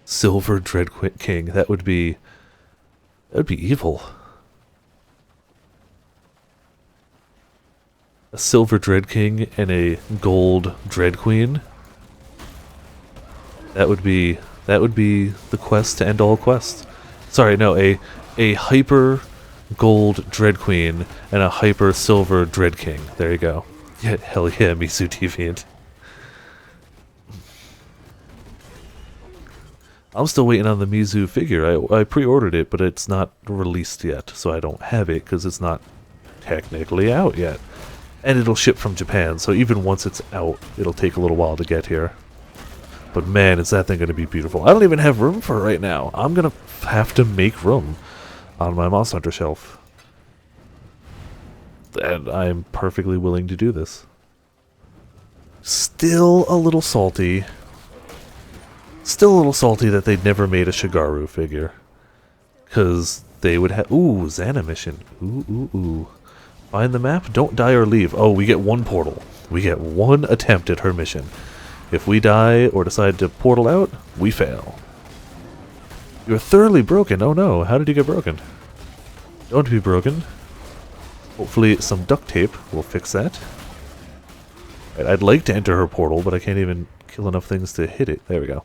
Silver Dread King. That would be evil. A Silver Dread King and a Gold Dread Queen. That would be the quest to end all quests. Sorry, no, a hyper Gold Dread Queen and a hyper Silver Dread King. There you go. Yeah, hell yeah, Mizu Deviant. I'm still waiting on the Mizu figure. I pre-ordered it, but it's not released yet, so I don't have it because it's not technically out yet. And it'll ship from Japan, so even once it's out, it'll take a little while to get here. But man, is that thing going to be beautiful. I don't even have room for it right now. I'm going to have to make room on my Monster Hunter shelf. And I'm perfectly willing to do this. Still a little salty. Still a little salty that they never made a Shigaru figure. Because they would have... Ooh, Xana mission. Ooh. Find the map, don't die or leave. Oh, we get one portal. We get one attempt at her mission. If we die or decide to portal out, we fail. You're thoroughly broken. Oh no, how did you get broken? Don't be broken. Hopefully some duct tape will fix that. Right, I'd like to enter her portal, but I can't even kill enough things to hit it. There we go.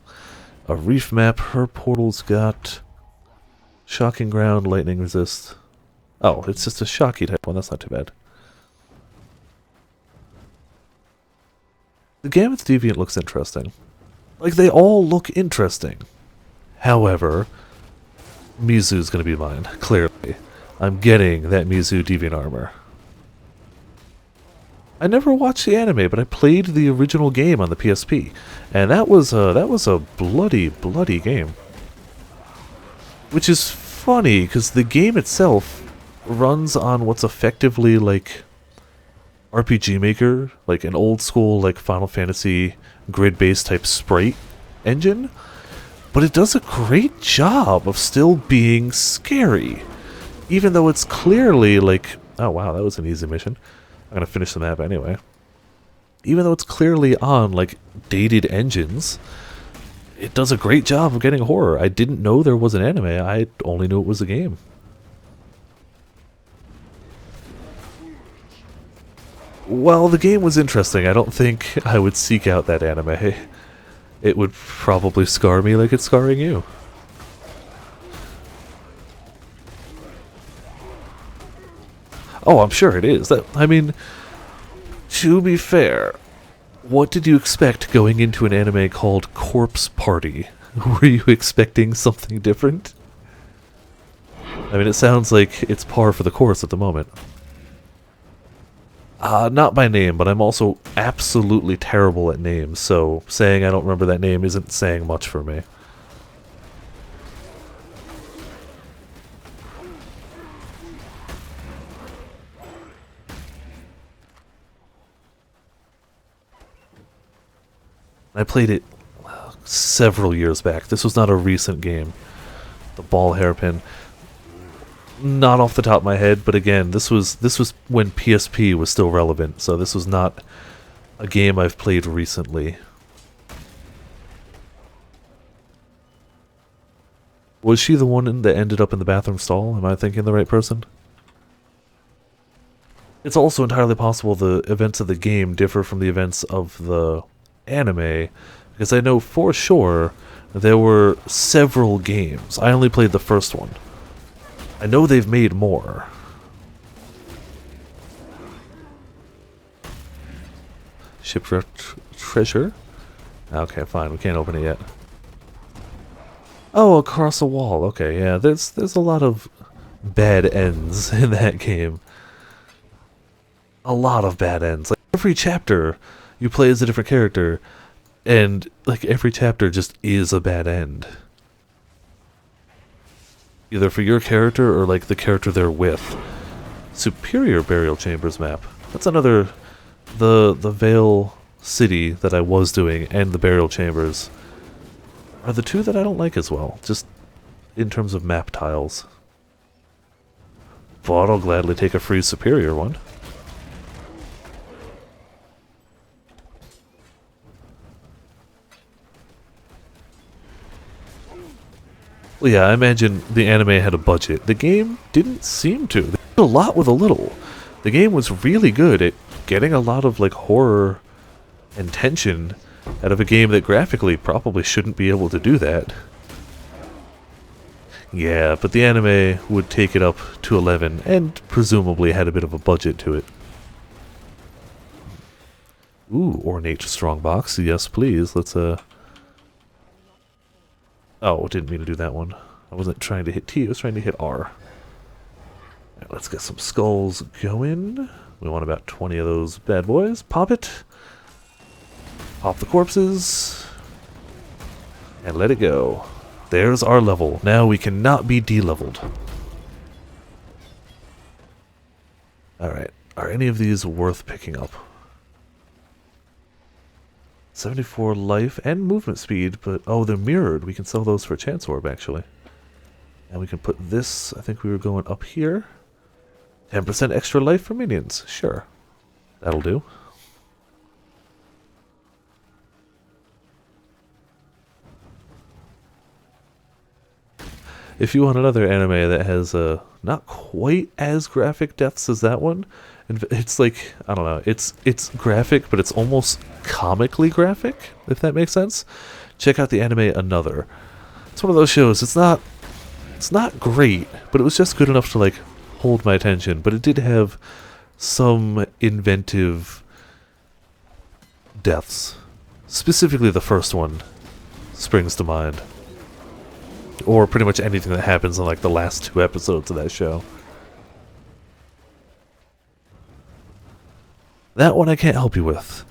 A reef map. Her portal's got shocking ground, lightning resist. Oh, it's just a shocky type one. That's not too bad. The Gammoth Deviant looks interesting. Like, they all look interesting. However, Mizu's going to be mine, clearly. I'm getting that Mizu Deviant armor. I never watched the anime, but I played the original game on the PSP, and that was a bloody, bloody game. Which is funny, because the game itself runs on what's effectively like RPG Maker, like an old school like Final Fantasy grid-based type sprite engine, but it does a great job of still being scary, even though it's clearly like, oh wow, that was an easy mission. I'm gonna finish the map anyway. Even though it's clearly on like dated engines, it does a great job of getting horror. I didn't know there was an anime. I only knew it was a game. While the game was interesting, I don't think I would seek out that anime. It would probably scar me like it's scarring you. Oh, I'm sure it is. I mean, to be fair, what did you expect going into an anime called Corpse Party? Were you expecting something different? I mean, it sounds like it's par for the course at the moment. Not by name, but I'm also absolutely terrible at names, so saying I don't remember that name isn't saying much for me. I played it several years back. This was not a recent game. The ball hairpin. Not off the top of my head, but again, this was when PSP was still relevant, so this was not a game I've played recently. Was she the one that ended up in the bathroom stall? Am I thinking the right person? It's also entirely possible the events of the game differ from the events of the anime, because I know for sure there were several games. I only played the first one. I know they've made more. Shipwrecked treasure? Okay, fine. We can't open it yet. Oh, across a wall. Okay, yeah. There's a lot of bad ends in that game. A lot of bad ends. Like every chapter, you play as a different character, and like every chapter just is a bad end. Either for your character or like the character they're with. Superior Burial Chambers map. That's another... The Vale City that I was doing and the Burial Chambers are the two that I don't like as well. Just in terms of map tiles. But I'll gladly take a free Superior one. Well, yeah, I imagine the anime had a budget. The game didn't seem to. They did a lot with a little. The game was really good at getting a lot of like horror and tension out of a game that graphically probably shouldn't be able to do that. Yeah, but the anime would take it up to 11 and presumably had a bit of a budget to it. Ooh, ornate strongbox. Yes, please. Let's Oh, didn't mean to do that one. I wasn't trying to hit T, I was trying to hit R. Right, let's get some skulls going. We want about 20 of those bad boys. Pop it. Pop the corpses. And let it go. There's our level. Now we cannot be de-leveled. Alright, are any of these worth picking up? 74 life and movement speed, but oh, they're mirrored. We can sell those for a chance orb, actually. And we can put this, I think we were going up here. 10% extra life for minions. Sure. That'll do. If you want another anime that has not quite as graphic deaths as that one, and it's like, I don't know, it's graphic, but it's almost comically graphic, if that makes sense. Check out the anime Another. It's one of those shows. It's not great, but it was just good enough to like hold my attention. But it did have some inventive deaths. Specifically, the first one springs to mind. Or pretty much anything that happens in like the last 2 episodes of that show. That one I can't help you with.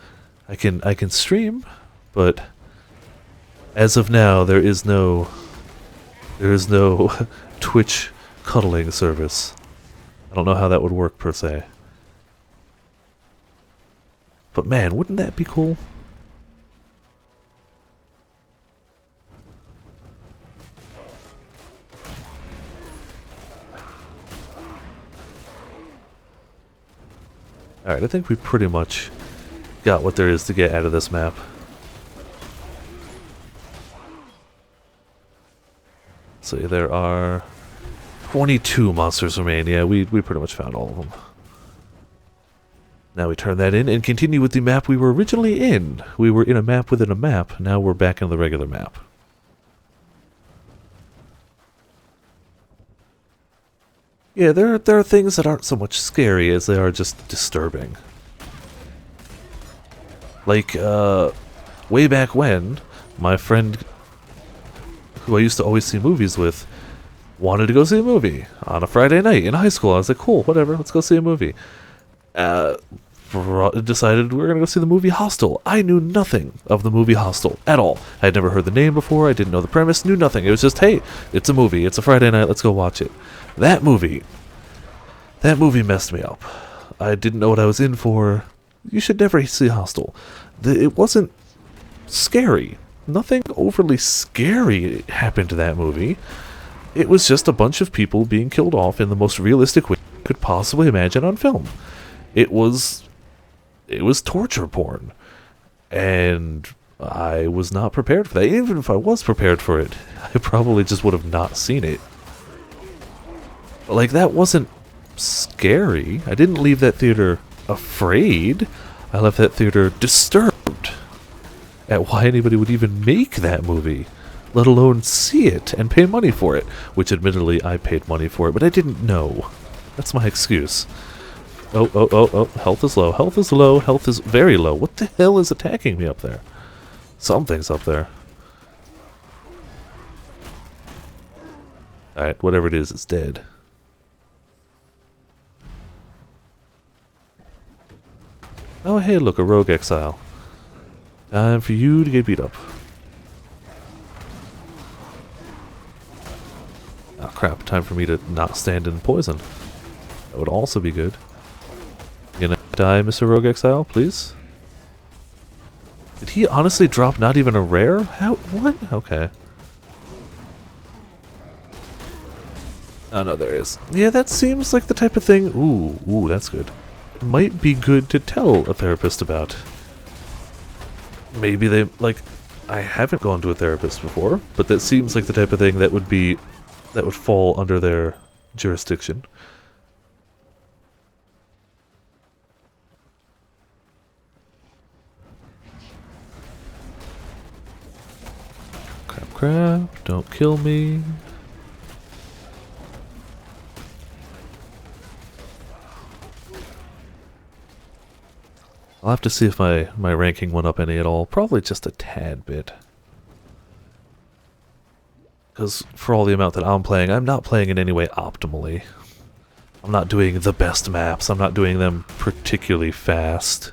I can stream, but as of now there is no Twitch cuddling service. I don't know how that would work per se. But man, wouldn't that be cool? Alright, I think we pretty much got what there is to get out of this map. So there are 22 monsters remain. Yeah, we pretty much found all of them. Now we turn that in and continue with the map we were originally in. We were in a map within a map. Now we're back in the regular map. Yeah, there are things that aren't so much scary as they are just disturbing. Like, way back when, my friend, who I used to always see movies with, wanted to go see a movie on a Friday night in high school. I was like, cool, whatever, let's go see a movie. Decided we were going to go see the movie Hostel. I knew nothing of the movie Hostel at all. I had never heard the name before, I didn't know the premise, knew nothing. It was just, hey, it's a movie, it's a Friday night, let's go watch it. That movie messed me up. I didn't know what I was in for. You should never see Hostel. It wasn't scary. Nothing overly scary happened to that movie. It was just a bunch of people being killed off in the most realistic way you could possibly imagine on film. It was torture porn. And I was not prepared for that. Even if I was prepared for it, I probably just would have not seen it. Like, that wasn't scary. I didn't leave that theater afraid. I left that theater disturbed at why anybody would even make that movie, let alone see it and pay money for it, which admittedly I paid money for it, but I didn't know. That's my excuse. Oh, health is low, health is low, health is very low. What the hell is attacking me up there? Something's up there. Alright, whatever it is, it's dead. Oh, hey, look, a rogue exile. Time for you to get beat up. Oh, crap. Time for me to not stand in poison. That would also be good. You gonna die, Mr. Rogue Exile, please? Did he honestly drop not even a rare? How? What? Okay. Oh, no, there is. Yeah, that seems like the type of thing... Ooh, that's good. It might be good to tell a therapist about. Maybe they, like, I haven't gone to a therapist before, but that seems like the type of thing that would fall under their jurisdiction. Crap, don't kill me. I'll have to see if my ranking went up any at all. Probably just a tad bit. Because for all the amount that I'm playing, I'm not playing in any way optimally. I'm not doing the best maps. I'm not doing them particularly fast.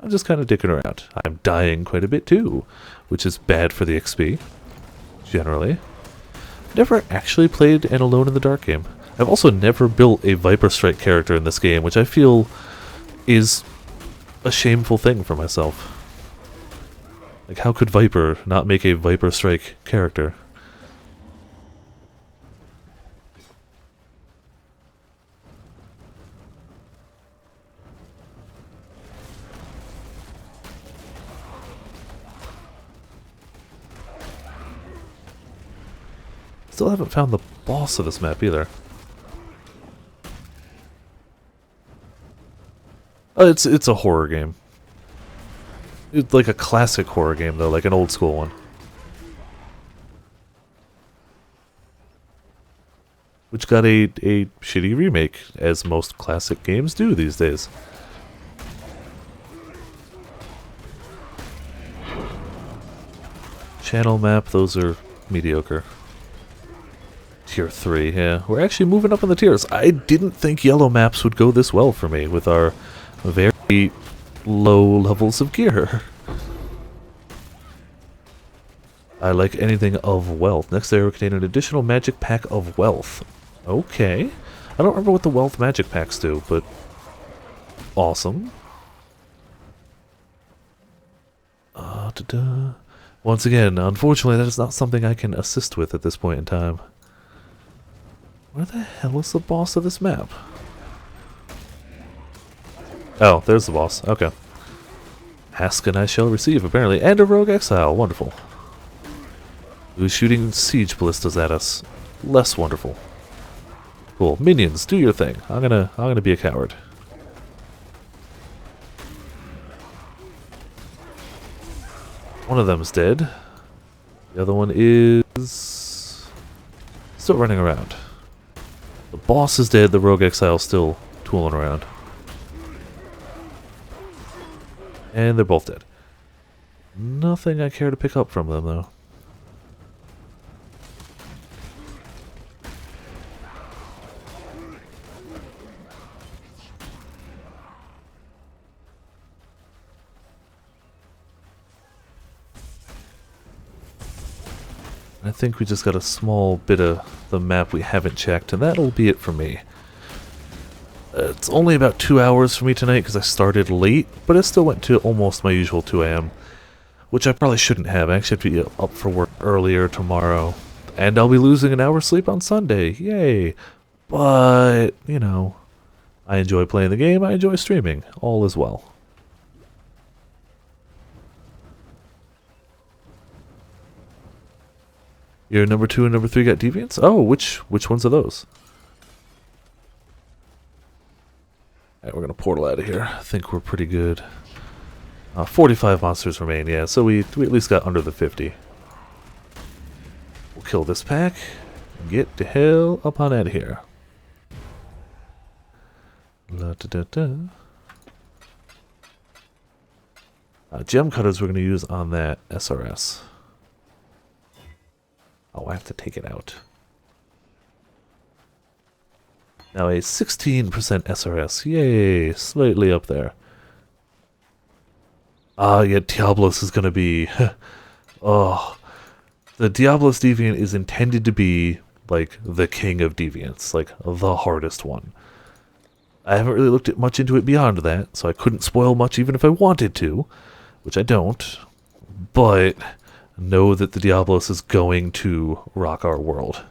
I'm just kind of dicking around. I'm dying quite a bit too, which is bad for the XP, generally. Never actually played an Alone in the Dark game. I've also never built a Viper Strike character in this game, which I feel is a shameful thing for myself. Like, how could Viper not make a Viper Strike character? Still haven't found the boss of this map either. It's a horror game. It's like a classic horror game though, like an old school one. Which got a shitty remake, as most classic games do these days. Channel map, those are mediocre. Tier 3, yeah. We're actually moving up in the tiers. I didn't think yellow maps would go this well for me with our very low levels of gear. I like anything of wealth. Next layer will contain an additional magic pack of wealth. Okay. I don't remember what the wealth magic packs do, but awesome. Once again, unfortunately that is not something I can assist with at this point in time. Where the hell is the boss of this map? Oh, there's the boss. Okay. Ask and I shall receive, apparently. And a rogue exile. Wonderful. Who's shooting siege ballistas at us? Less wonderful. Cool. Minions, do your thing. I'm gonna be a coward. One of them is dead. The other one is still running around. The boss is dead, the Rogue Exile's still tooling around. And they're both dead. Nothing I care to pick up from them, though. I think we just got a small bit of the map we haven't checked, and that'll be it for me. It's only about 2 hours for me tonight because I started late, but it still went to almost my usual 2 a.m., which I probably shouldn't have. I actually have to be up for work earlier tomorrow, and I'll be losing an hour's sleep on Sunday. Yay! But, you know, I enjoy playing the game, I enjoy streaming. All is well. Your number 2 and number 3 got deviants? Oh, which ones are those? Alright, we're gonna portal out of here. I think we're pretty good. 45 monsters remain, yeah, so we at least got under the 50. We'll kill this pack. Get the hell up on out of here. Gem cutters we're gonna use on that SRS. Oh, I have to take it out. Now a 16% SRS. Yay! Slightly up there. Yeah, Diablos is gonna be... oh. The Diablos Deviant is intended to be, like, the king of deviants. Like, the hardest one. I haven't really looked at much into it beyond that, so I couldn't spoil much even if I wanted to. Which I don't. But... know that the Diablos is going to rock our world.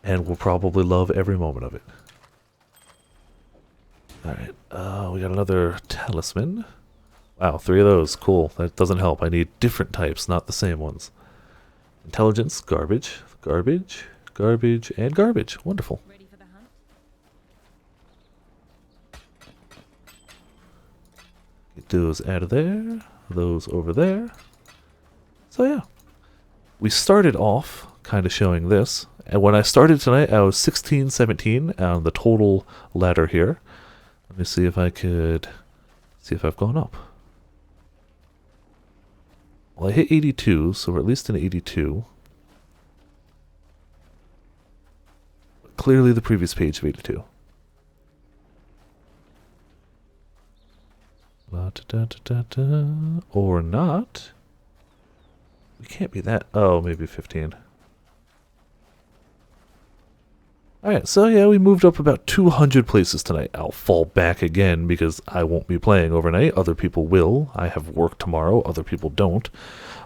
And we'll probably love every moment of it. Alright, we got another talisman. Wow, 3 of those. Cool. That doesn't help. I need different types, not the same ones. Intelligence, garbage, garbage, garbage, and garbage. Wonderful. Ready for the hunt? Get those out of there. Those over there. So yeah, we started off kind of showing this, and when I started tonight I was 16-17 on the total ladder here. Let me see if I could see if I've gone up. Well, I hit 82, so we're at least in 82. Clearly the previous page of 82. Or not. We can't be that. Oh, maybe 15. Alright, so yeah, we moved up about 200 places tonight. I'll fall back again because I won't be playing overnight. Other people will. I have work tomorrow. Other people don't.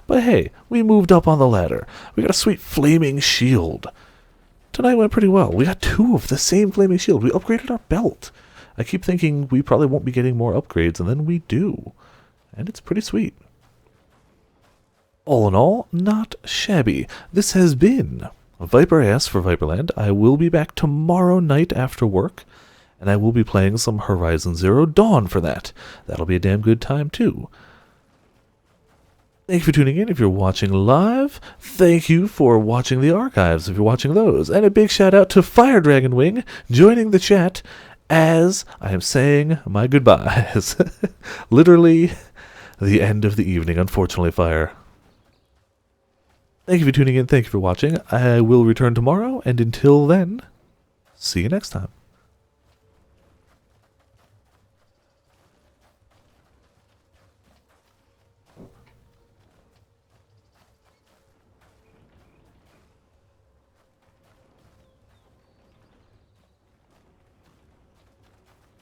But hey, we moved up on the ladder. We got a sweet flaming shield. Tonight went pretty well. We got 2 of the same flaming shield. We upgraded our belt. I keep thinking we probably won't be getting more upgrades, and then we do. And it's pretty sweet. All in all, not shabby. This has been Viper Ass for Viperland. I will be back tomorrow night after work, and I will be playing some Horizon Zero Dawn for that. That'll be a damn good time, too. Thank you for tuning in if you're watching live. Thank you for watching the archives if you're watching those. And a big shout out to Fire Dragon Wing joining the chat as I am saying my goodbyes. Literally the end of the evening, unfortunately, Fire. Thank you for tuning in. Thank you for watching. I will return tomorrow, and until then, see you next time.